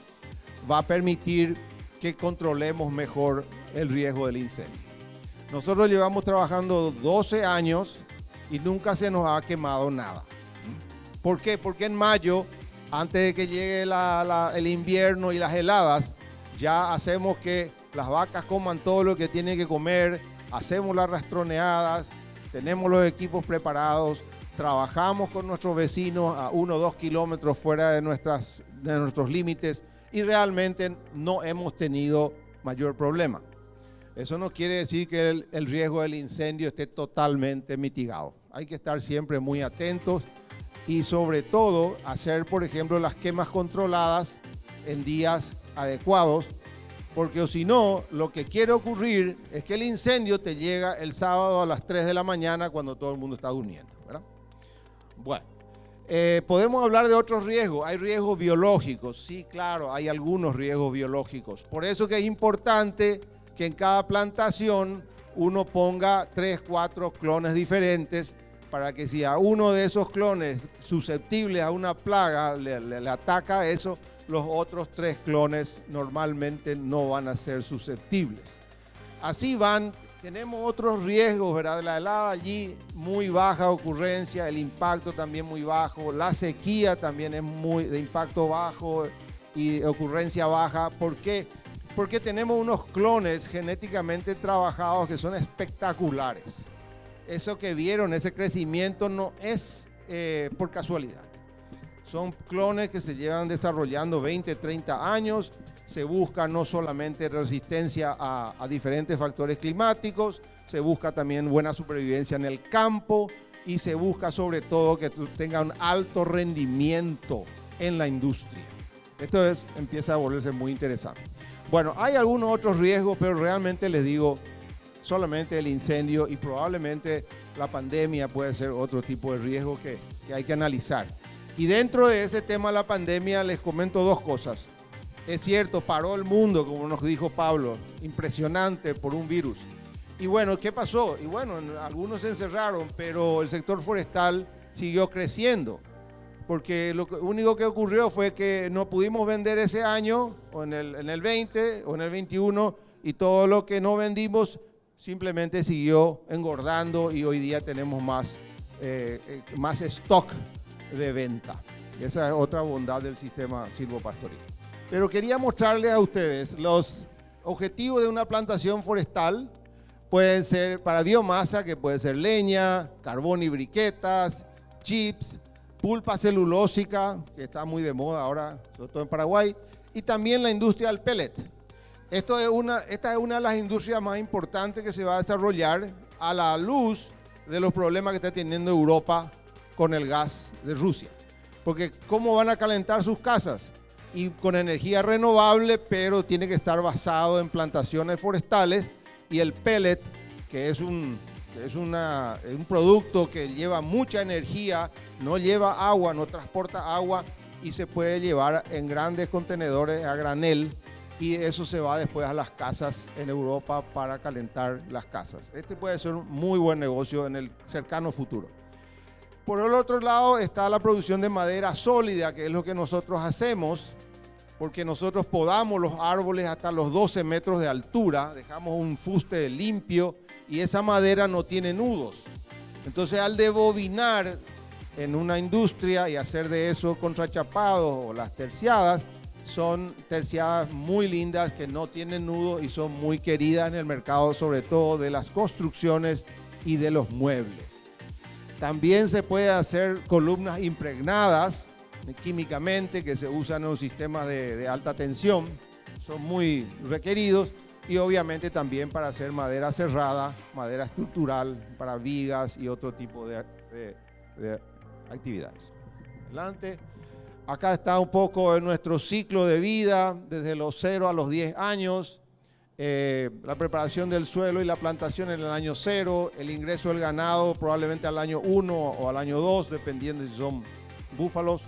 va a permitir que controlemos mejor el riesgo del incendio. Nosotros llevamos trabajando 12 años y nunca se nos ha quemado nada. ¿Por qué? Porque en mayo, antes de que llegue el invierno y las heladas, ya hacemos que las vacas coman todo lo que tienen que comer, hacemos las rastroneadas, tenemos los equipos preparados, trabajamos con nuestros vecinos a 1 o 2 kilómetros fuera de nuestros límites y realmente no hemos tenido mayor problema. Eso no quiere decir que el riesgo del incendio esté totalmente mitigado. Hay que estar siempre muy atentos y sobre todo hacer, por ejemplo, las quemas controladas en días adecuados, porque si no, lo que quiere ocurrir es que el incendio te llega el sábado a las 3 de la mañana cuando todo el mundo está durmiendo, ¿verdad? Bueno, podemos hablar de otros riesgos. Hay riesgos biológicos, sí, claro, hay algunos riesgos biológicos. Por eso que es importante que en cada plantación uno ponga 3, 4 clones diferentes para que si a uno de esos clones susceptible a una plaga le ataca eso, los otros 3 clones normalmente no van a ser susceptibles. Así tenemos otros riesgos, ¿verdad? La helada allí, muy baja ocurrencia, el impacto también muy bajo, la sequía también es muy de impacto bajo y ocurrencia baja. ¿Por qué? Porque tenemos unos clones genéticamente trabajados que son espectaculares. Eso que vieron, ese crecimiento no es por casualidad. Son clones que se llevan desarrollando 20, 30 años. Se busca no solamente resistencia a diferentes factores climáticos, se busca también buena supervivencia en el campo y se busca sobre todo que tenga un alto rendimiento en la industria. Esto empieza a volverse muy interesante. Bueno, hay algunos otros riesgos, pero realmente les digo, solamente el incendio y probablemente la pandemia puede ser otro tipo de riesgo que hay que analizar. Y dentro de ese tema de la pandemia les comento 2 cosas. Es cierto, paró el mundo, como nos dijo Pablo, impresionante por un virus. Y bueno, ¿qué pasó? Y bueno, algunos se encerraron, pero el sector forestal siguió creciendo. Porque lo único que ocurrió fue que no pudimos vender ese año, o en el 20, o en el 21, y todo lo que no vendimos simplemente siguió engordando y hoy día tenemos más stock de venta. Esa es otra bondad del sistema silvopastoril. Pero quería mostrarles a ustedes los objetivos de una plantación forestal. Pueden ser para biomasa, que puede ser leña, carbón y briquetas, chips, pulpa celulósica, que está muy de moda ahora, sobre todo en Paraguay, y también la industria del pellet. Esta es una de las industrias más importantes que se va a desarrollar a la luz de los problemas que está teniendo Europa con el gas de Rusia. Porque ¿cómo van a calentar sus casas? Y con energía renovable, pero tiene que estar basado en plantaciones forestales, y el pellet, que es un producto que lleva mucha energía, no lleva agua, no transporta agua y se puede llevar en grandes contenedores a granel, y eso se va después a las casas en Europa para calentar las casas. Este puede ser un muy buen negocio en el cercano futuro. Por el otro lado está la producción de madera sólida, que es lo que nosotros hacemos, porque nosotros podamos los árboles hasta los 12 metros de altura, dejamos un fuste limpio y esa madera no tiene nudos. Entonces, al debobinar en una industria y hacer de eso contrachapados o las terciadas, son terciadas muy lindas que no tienen nudos y son muy queridas en el mercado, sobre todo de las construcciones y de los muebles. También se puede hacer columnas impregnadas químicamente, que se usan en los sistemas de alta tensión, son muy requeridos, y obviamente también para hacer madera cerrada, madera estructural, para vigas y otro tipo de actividades. Adelante. Acá está un poco en nuestro ciclo de vida, desde los 0 a los 10 años, la preparación del suelo y la plantación en el año 0, el ingreso del ganado probablemente al año 1 o al año 2, dependiendo si son búfalos.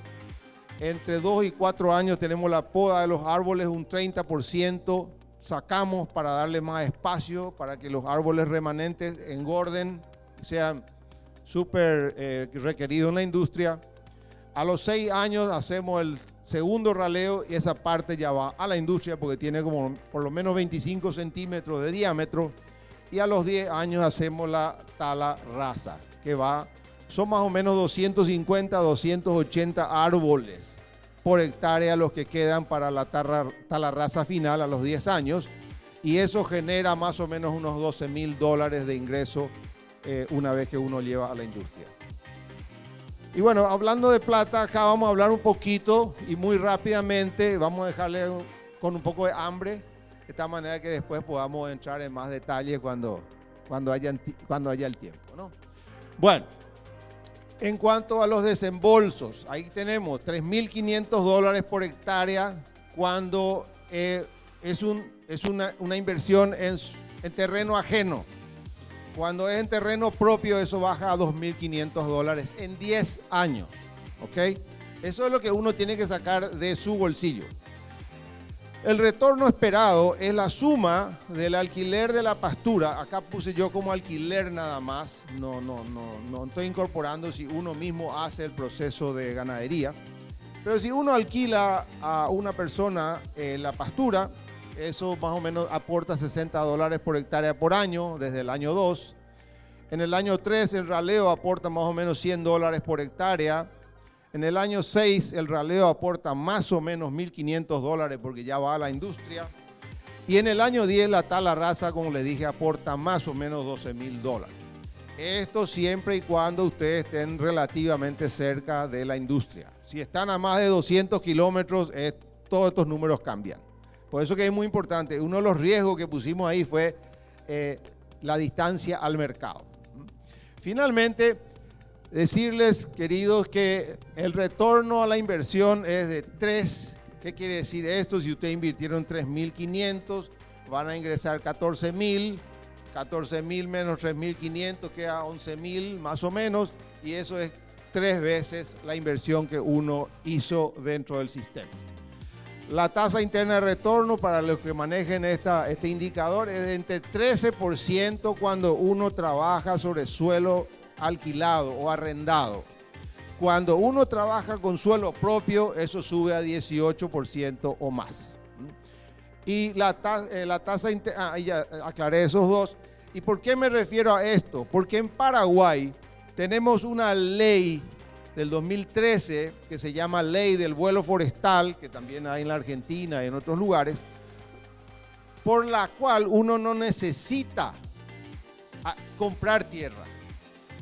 Entre 2 y 4 años tenemos la poda de los árboles, un 30%, sacamos para darle más espacio, para que los árboles remanentes engorden, sean súper requeridos en la industria. A los 6 años hacemos el segundo raleo y esa parte ya va a la industria porque tiene como por lo menos 25 centímetros de diámetro. Y a los 10 años hacemos la tala rasa, que son más o menos 250, 280 árboles por hectárea los que quedan para la tala rasa final a los 10 años. Y eso genera más o menos unos $12,000 de ingreso una vez que uno lleva a la industria. Y bueno, hablando de plata, acá vamos a hablar un poquito y muy rápidamente, vamos a dejarle con un poco de hambre, de esta manera que después podamos entrar en más detalle cuando haya el tiempo, ¿no? Bueno, en cuanto a los desembolsos, ahí tenemos $3,500 por hectárea cuando es una inversión en terreno ajeno. Cuando es en terreno propio, eso baja a $2,500 en 10 años, ¿ok? Eso es lo que uno tiene que sacar de su bolsillo. El retorno esperado es la suma del alquiler de la pastura. Acá puse yo como alquiler nada más. No estoy incorporando si uno mismo hace el proceso de ganadería. Pero si uno alquila a una persona la pastura, eso más o menos aporta $60 por hectárea por año desde el año 2. En el año 3 el raleo aporta más o menos $100 por hectárea. En el año 6 el raleo aporta más o menos $1,500 porque ya va a la industria. Y en el año 10 la tala rasa, como les dije, aporta más o menos $12,000. Esto siempre y cuando ustedes estén relativamente cerca de la industria. Si están a más de 200 kilómetros, todos estos números cambian. Por eso que es muy importante. Uno de los riesgos que pusimos ahí fue la distancia al mercado. Finalmente, decirles, queridos, que el retorno a la inversión es de 3. ¿Qué quiere decir esto? Si ustedes invirtieron $3,500, van a ingresar $14,000. 14,000 menos 3,500 queda 11,000 más o menos. Y eso es 3 veces la inversión que uno hizo dentro del sistema. La tasa interna de retorno para los que manejen este indicador es de entre 13% cuando uno trabaja sobre suelo alquilado o arrendado. Cuando uno trabaja con suelo propio, eso sube a 18% o más. Y la tasa interna, ya aclaré esos dos. ¿Y por qué me refiero a esto? Porque en Paraguay tenemos una ley del 2013 que se llama Ley del Vuelo Forestal, que también hay en la Argentina y en otros lugares, por la cual uno no necesita comprar tierra.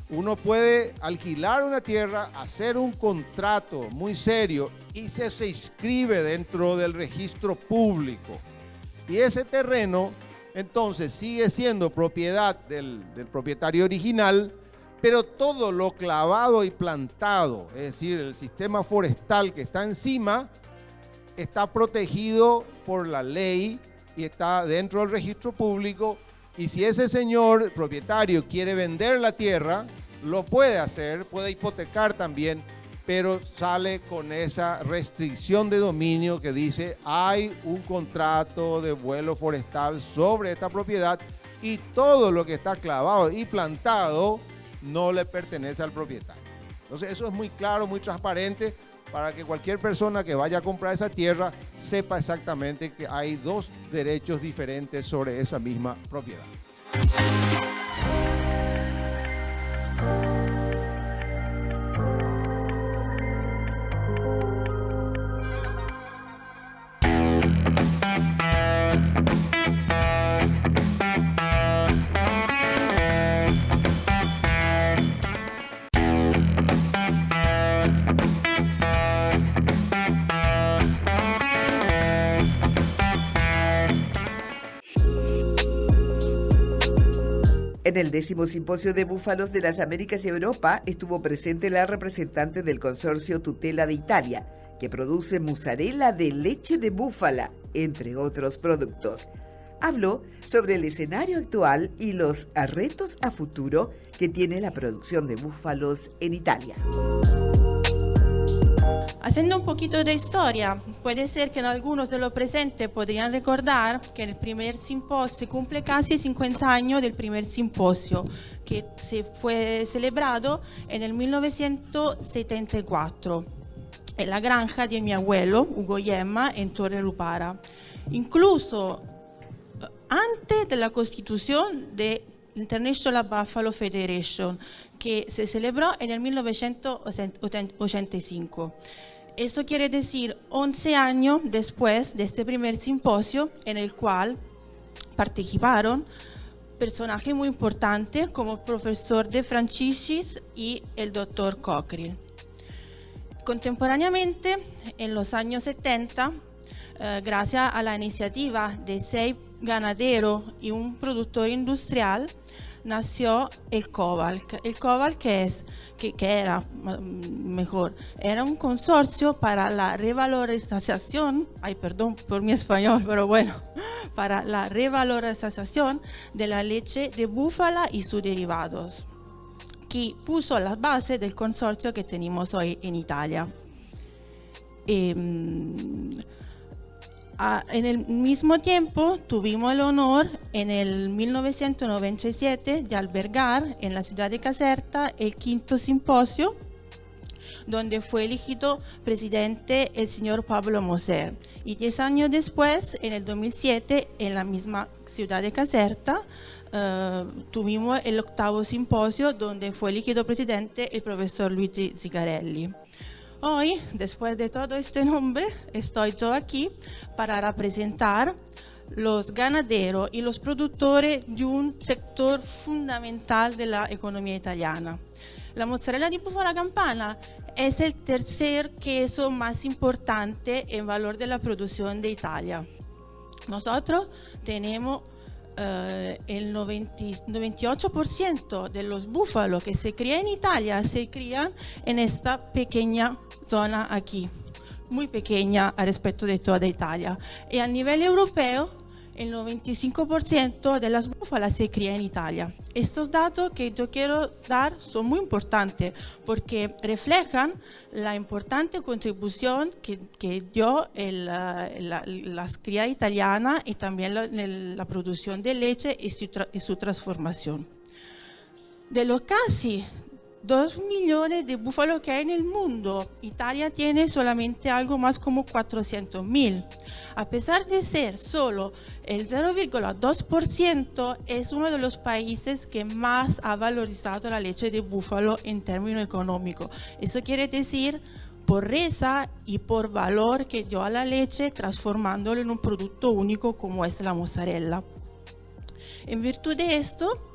Uno puede alquilar una tierra, hacer un contrato muy serio y se inscribe dentro del registro público. Y ese terreno entonces sigue siendo propiedad del propietario original, pero todo lo clavado y plantado, es decir, el sistema forestal que está encima, está protegido por la ley y está dentro del registro público. Y si ese señor propietario quiere vender la tierra, lo puede hacer, puede hipotecar también, pero sale con esa restricción de dominio que dice hay un contrato de vuelo forestal sobre esta propiedad y todo lo que está clavado y plantado no le pertenece al propietario. Entonces eso es muy claro, muy transparente para que cualquier persona que vaya a comprar esa tierra sepa exactamente que hay 2 derechos diferentes sobre esa misma propiedad.
En el 10º Simposio de Búfalos de las Américas y Europa estuvo presente la representante del consorcio Tutela de Italia, que produce mozzarella de leche de búfala, entre otros productos. Habló sobre el escenario actual y los retos a futuro que tiene la producción de búfalos en Italia.
Haciendo un poquito de historia, puede ser que algunos de los presentes podrían recordar que el primer simposio se cumple casi 50 años del primer simposio, que se fue celebrado en el 1974 en la granja de mi abuelo, Ugo Yemma, en Torre Lupara. Incluso antes de la constitución de International Buffalo Federation, que se celebró en el 1985. Eso quiere decir 11 años después de este primer simposio, en el cual participaron personajes muy importantes como el profesor De Franciscis y el doctor Cochrane. Contemporáneamente, en los años 70, gracias a la iniciativa de 6 ganaderos y un productor industrial, nació el COVALC. El COVALC era un consorcio para la revalorización, perdón por mi español, pero bueno, para la revalorización de la leche de búfala y sus derivados, que puso la base del consorcio que tenemos hoy en Italia. En el mismo tiempo tuvimos el honor en el 1997 de albergar en la ciudad de Caserta el 5º simposio, donde fue elegido presidente el señor Pablo Moser. Y 10 años después, en el 2007, en la misma ciudad de Caserta, tuvimos el 8º simposio, donde fue elegido presidente el profesor Luigi Zigarelli. Hoy, después de todo este nombre, estoy yo aquí para representar los ganaderos y los productores de un sector fundamental de la economía italiana. La mozzarella di búfala campana es el tercer queso más importante en valor de la producción de Italia. Nosotros tenemos el 98% de los búfalos que se crían en Italia se crían en esta pequeña zona aquí, muy pequeña al respecto de toda Italia. Y a nivel europeo, el 95% de las búfalas se crían en Italia. Estos datos que yo quiero dar son muy importantes porque reflejan la importante contribución que dio las crías italianas y también la producción de leche y su transformación. De los casi 2 millones de búfalos que hay en el mundo, Italia tiene solamente algo más como 400.000. A pesar de ser solo el 0,2%, es uno de los países que más ha valorizado la leche de búfalo en términos económicos. Eso quiere decir por reza y por valor que dio a la leche, transformándolo en un producto único como es la mozzarella. En virtud de esto,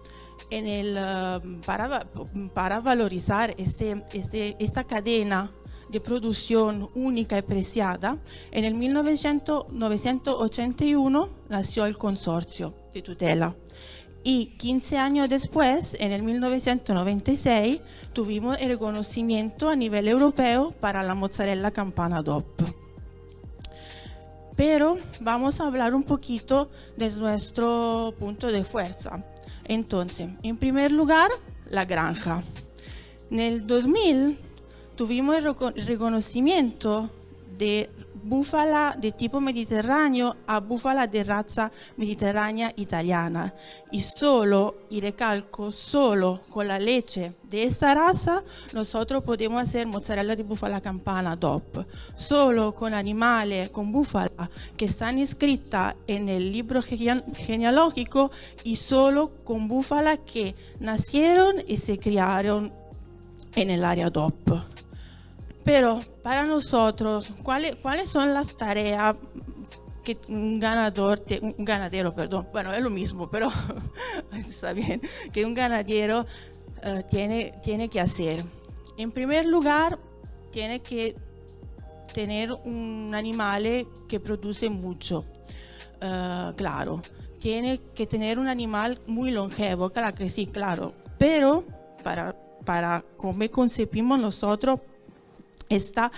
para valorizar esta cadena de producción única y preciada, en el 1981 nació el consorcio de tutela y 15 años después, en el 1996, tuvimos el reconocimiento a nivel europeo para la mozzarella campana DOP. Pero vamos a hablar un poquito de nuestro punto de fuerza. Entonces, en primer lugar, la granja. En el 2000 tuvimos el reconocimiento de búfala de tipo mediterráneo a búfala de raza mediterránea italiana. Y recalco, solo con la leche de esta raza nosotros podemos hacer mozzarella de búfala campana DOP. Solo con animales, con búfala que están inscritas en el libro genealógico y solo con búfala que nacieron y se criaron en el área DOP. Pero para nosotros, ¿cuáles son las tareas que un ganadero, bueno, es lo mismo, pero está bien, que un ganadero tiene que hacer? En primer lugar, tiene que tener un animal que produce mucho, claro, tiene que tener un animal muy longevo, claro que sí, claro, pero para cómo concebimos nosotros esta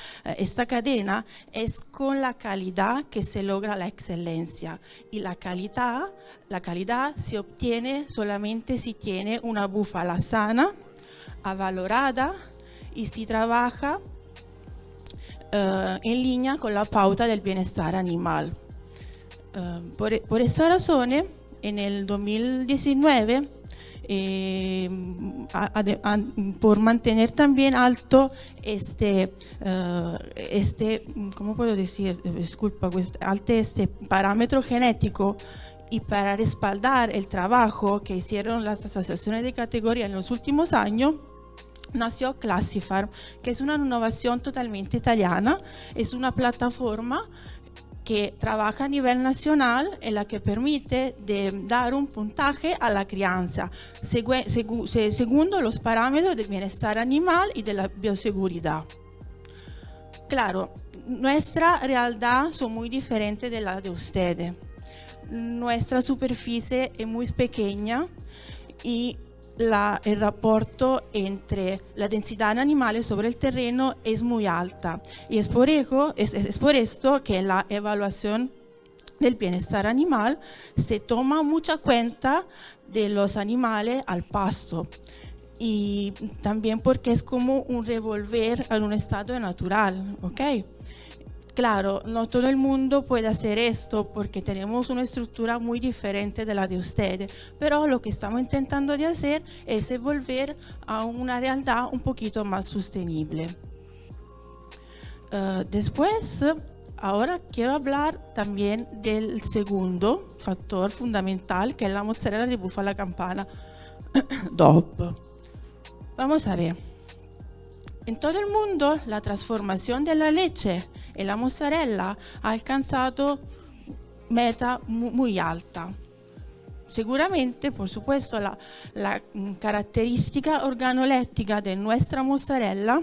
cadena es con la calidad que se logra la excelencia, y la calidad se obtiene solamente si tiene una búfala sana, avalorada, y si trabaja en línea con la pauta del bienestar animal. Por esta razón, en el 2019, por mantener también alto ¿cómo puedo decir? Disculpa, este parámetro genético, y para respaldar el trabajo que hicieron las asociaciones de categoría en los últimos años, nació Classifarm, que es una innovación totalmente italiana. Es una plataforma que trabaja a nivel nacional, en la que permite dar un puntaje a la crianza, según los parámetros del bienestar animal y de la bioseguridad. Claro, nuestra realidad son muy diferentes de la de ustedes. Nuestra superficie es muy pequeña y el rapporto entre la densidad animal sobre el terreno es muy alta, y es por esto que la evaluación del bienestar animal se toma mucha cuenta de los animales al pasto, y también porque es como un revolver en un estado natural, ¿ok? Claro, no todo el mundo puede hacer esto porque tenemos una estructura muy diferente de la de ustedes, pero lo que estamos intentando de hacer es volver a una realidad un poquito más sostenible. Después, ahora quiero hablar también del segundo factor fundamental, que es la mozzarella di búfala campana DOP. Vamos a ver. En todo el mundo, la transformación de la leche en la mozzarella ha alcanzado meta muy alta. Seguramente, por supuesto, la característica organoléptica de nuestra mozzarella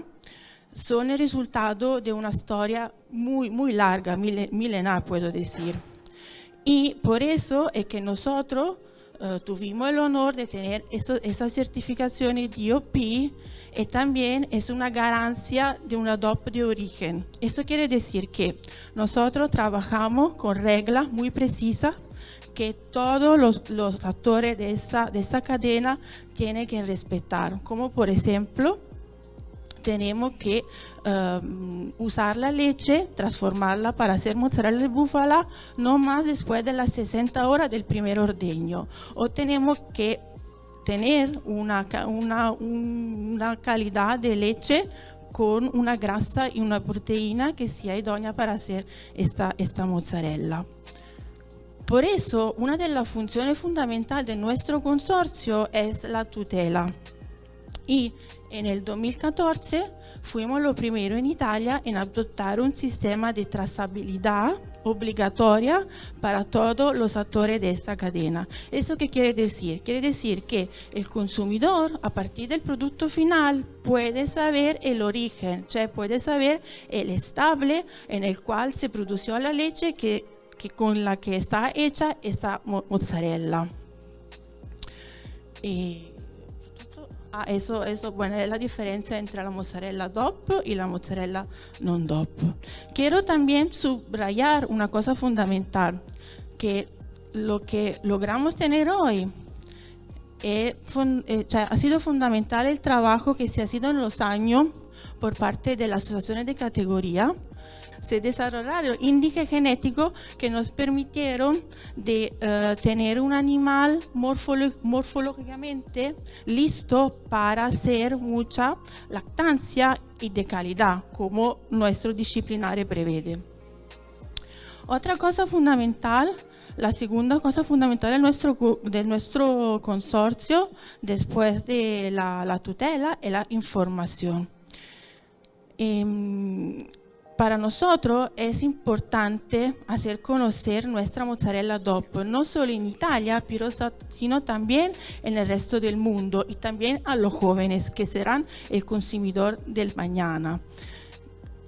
son el resultado de una historia muy larga, milenar, puedo decir. Y por eso es que nosotros tuvimos el honor de tener esas certificaciones DOP, y también es una garantía de una DOP de origen. Eso quiere decir que nosotros trabajamos con reglas muy precisas que todos los actores de esta cadena tienen que respetar, como por ejemplo, tenemos que usar la leche, transformarla para hacer mozzarella de búfala no más después de las 60 horas del primer ordeño, o tenemos que tener una calidad de leche con una grasa y una proteína que sea idónea para hacer esta mozzarella. Por eso, una de las funciones fundamentales de nuestro consorcio es la tutela. Y en el 2014 fuimos los primeros en Italia en adoptar un sistema de trazabilidad obligatoria para todos los actores de esta cadena. ¿Eso qué quiere decir? Quiere decir que el consumidor, a partir del producto final, puede saber el origen, puede saber el estable en el cual se produjo la leche con la que está hecha esa mozzarella. Eso bueno, es la diferencia entre la mozzarella DOP y la mozzarella non DOP. Quiero también subrayar una cosa fundamental, que lo que logramos tener hoy ha sido fundamental el trabajo que se ha hecho en los años por parte de las asociaciones de categoría. Se desarrollaron índices genéticos que nos permitieron de tener un animal morfológicamente listo para hacer mucha lactancia y de calidad, como nuestro disciplinario prevé. Otra cosa fundamental, la segunda cosa fundamental de nuestro consorcio, después de la tutela, es la información. Para nosotros es importante hacer conocer nuestra mozzarella DOP, no solo en Italia, sino también en el resto del mundo, y también a los jóvenes que serán el consumidor del mañana.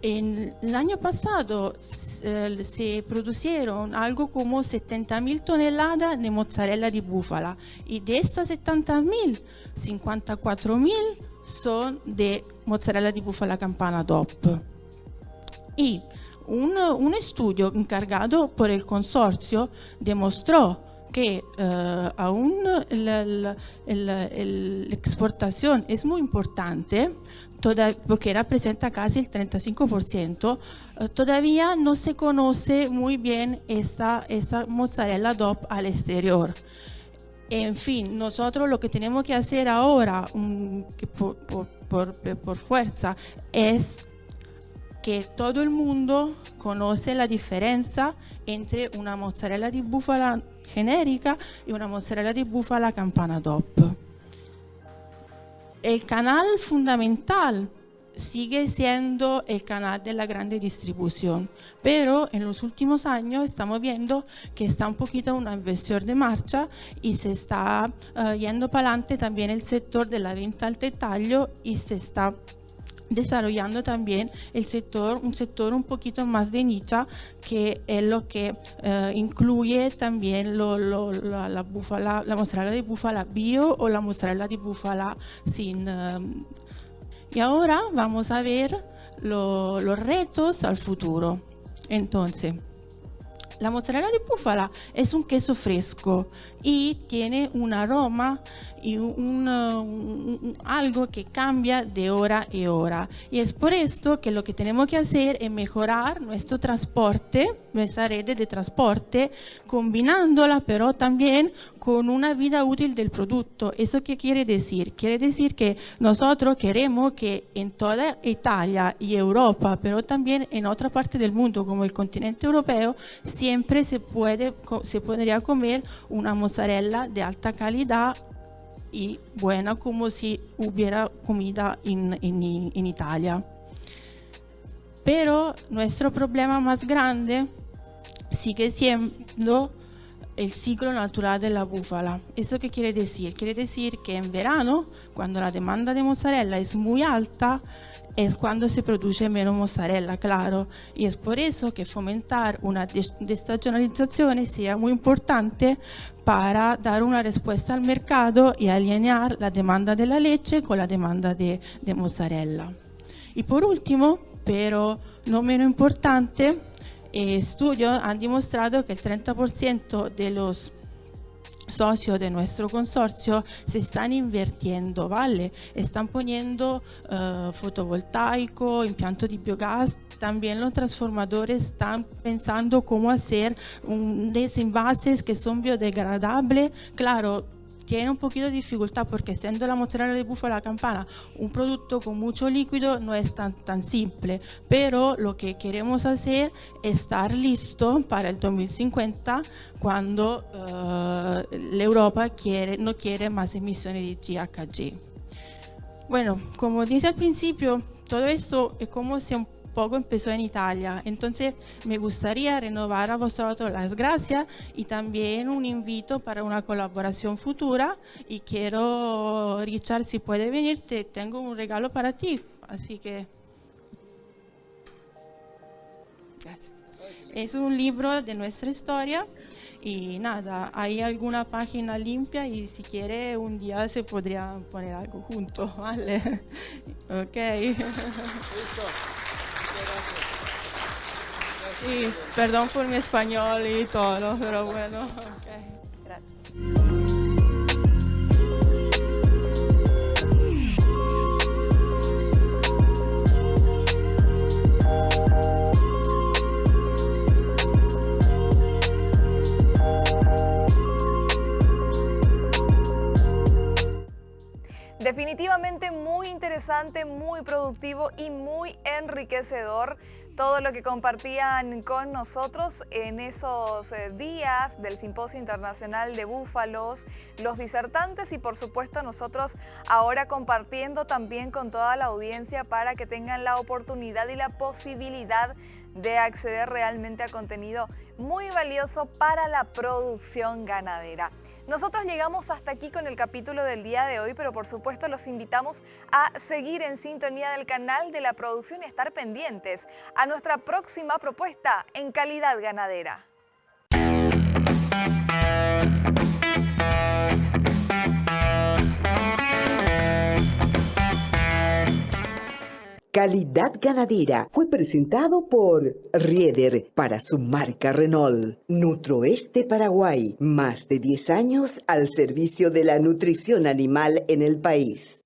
El año pasado se produjeron algo como 70.000 toneladas de mozzarella de búfala y de estas 70.000, 54.000 son de mozzarella di bufala campana DOP. Y un estudio encargado por el consorcio demostró que aún la exportación es muy importante, porque representa casi el 35%, todavía no se conoce muy bien esa mozzarella DOP al exterior. En fin, nosotros lo que tenemos que hacer ahora, que por fuerza, es que todo el mundo conoce la diferencia entre una mozzarella di búfala genérica y una mozzarella di búfala campana DOP. El canal fundamental sigue siendo el canal de la grande distribución, pero en los últimos años estamos viendo que está un poquito una inversión de marcha y se está yendo para adelante también el sector de la venta al detalle y se está desarrollando también un sector un poquito más de nicha, que es lo que incluye también la mozzarella de búfala bio o la mozzarella de búfala sin. Y ahora vamos a ver los retos al futuro. Entonces, la mozzarella de búfala es un queso fresco y tiene un aroma y algo que cambia de hora a hora. Y es por esto que lo que tenemos que hacer es mejorar nuestro transporte, nuestra red de transporte, combinándola pero también con una vida útil del producto. ¿Eso qué quiere decir? Quiere decir que nosotros queremos que en toda Italia y Europa, pero también en otra parte del mundo como el continente europeo, siempre se podría comer una mozzarella de alta calidad y buena, como si hubiera comida en Italia. Pero nuestro problema más grande sigue siendo el ciclo natural de la búfala. ¿Eso qué quiere decir? Quiere decir que en verano, cuando la demanda de mozzarella es muy alta, es cuando se produce menos mozzarella, claro. Y es por eso que fomentar una desestacionalización sea muy importante para dar una respuesta al mercado y alinear la demanda de la leche con la demanda de mozzarella. Y por último, pero no menos importante, estudios han demostrado que el 30% de los socios de nuestro consorcio se están invirtiendo, ¿vale? Están poniendo fotovoltaico, impianto de biogás, también los transformadores están pensando cómo hacer desenvases que son biodegradables. Claro, tiene un poquito de dificultad porque siendo la mozzarella de búfala campana un producto con mucho líquido no es tan simple, pero lo que queremos hacer es estar listo para el 2050 cuando la Europa no quiere más emisiones de GHG. Bueno, como dije al principio, todo esto es como si un poco empezó en Italia, entonces me gustaría renovar a vosotros las gracias y también un invito para una colaboración futura. Y quiero, Richard, si puede venir, tengo un regalo para ti, así que gracias. Es un libro de nuestra historia y nada, hay alguna página limpia y si quiere un día se podría poner algo juntos, ¿vale? Ok.
Listo.
Sí, perdón por mi español y todo, pero bueno, ok, gracias.
Definitivamente muy interesante, muy productivo y muy enriquecedor todo lo que compartían con nosotros en esos días del Simposio Internacional de Búfalos, los disertantes y por supuesto nosotros ahora compartiendo también con toda la audiencia para que tengan la oportunidad y la posibilidad de acceder realmente a contenido muy valioso para la producción ganadera. Nosotros llegamos hasta aquí con el capítulo del día de hoy, pero por supuesto los invitamos a seguir en sintonía del canal de la producción y a estar pendientes a nuestra próxima propuesta en Calidad Ganadera.
Calidad Ganadera fue presentado por Rieder para su marca Renault. Nutroeste Paraguay, más de 10 años al servicio de la nutrición animal en el país.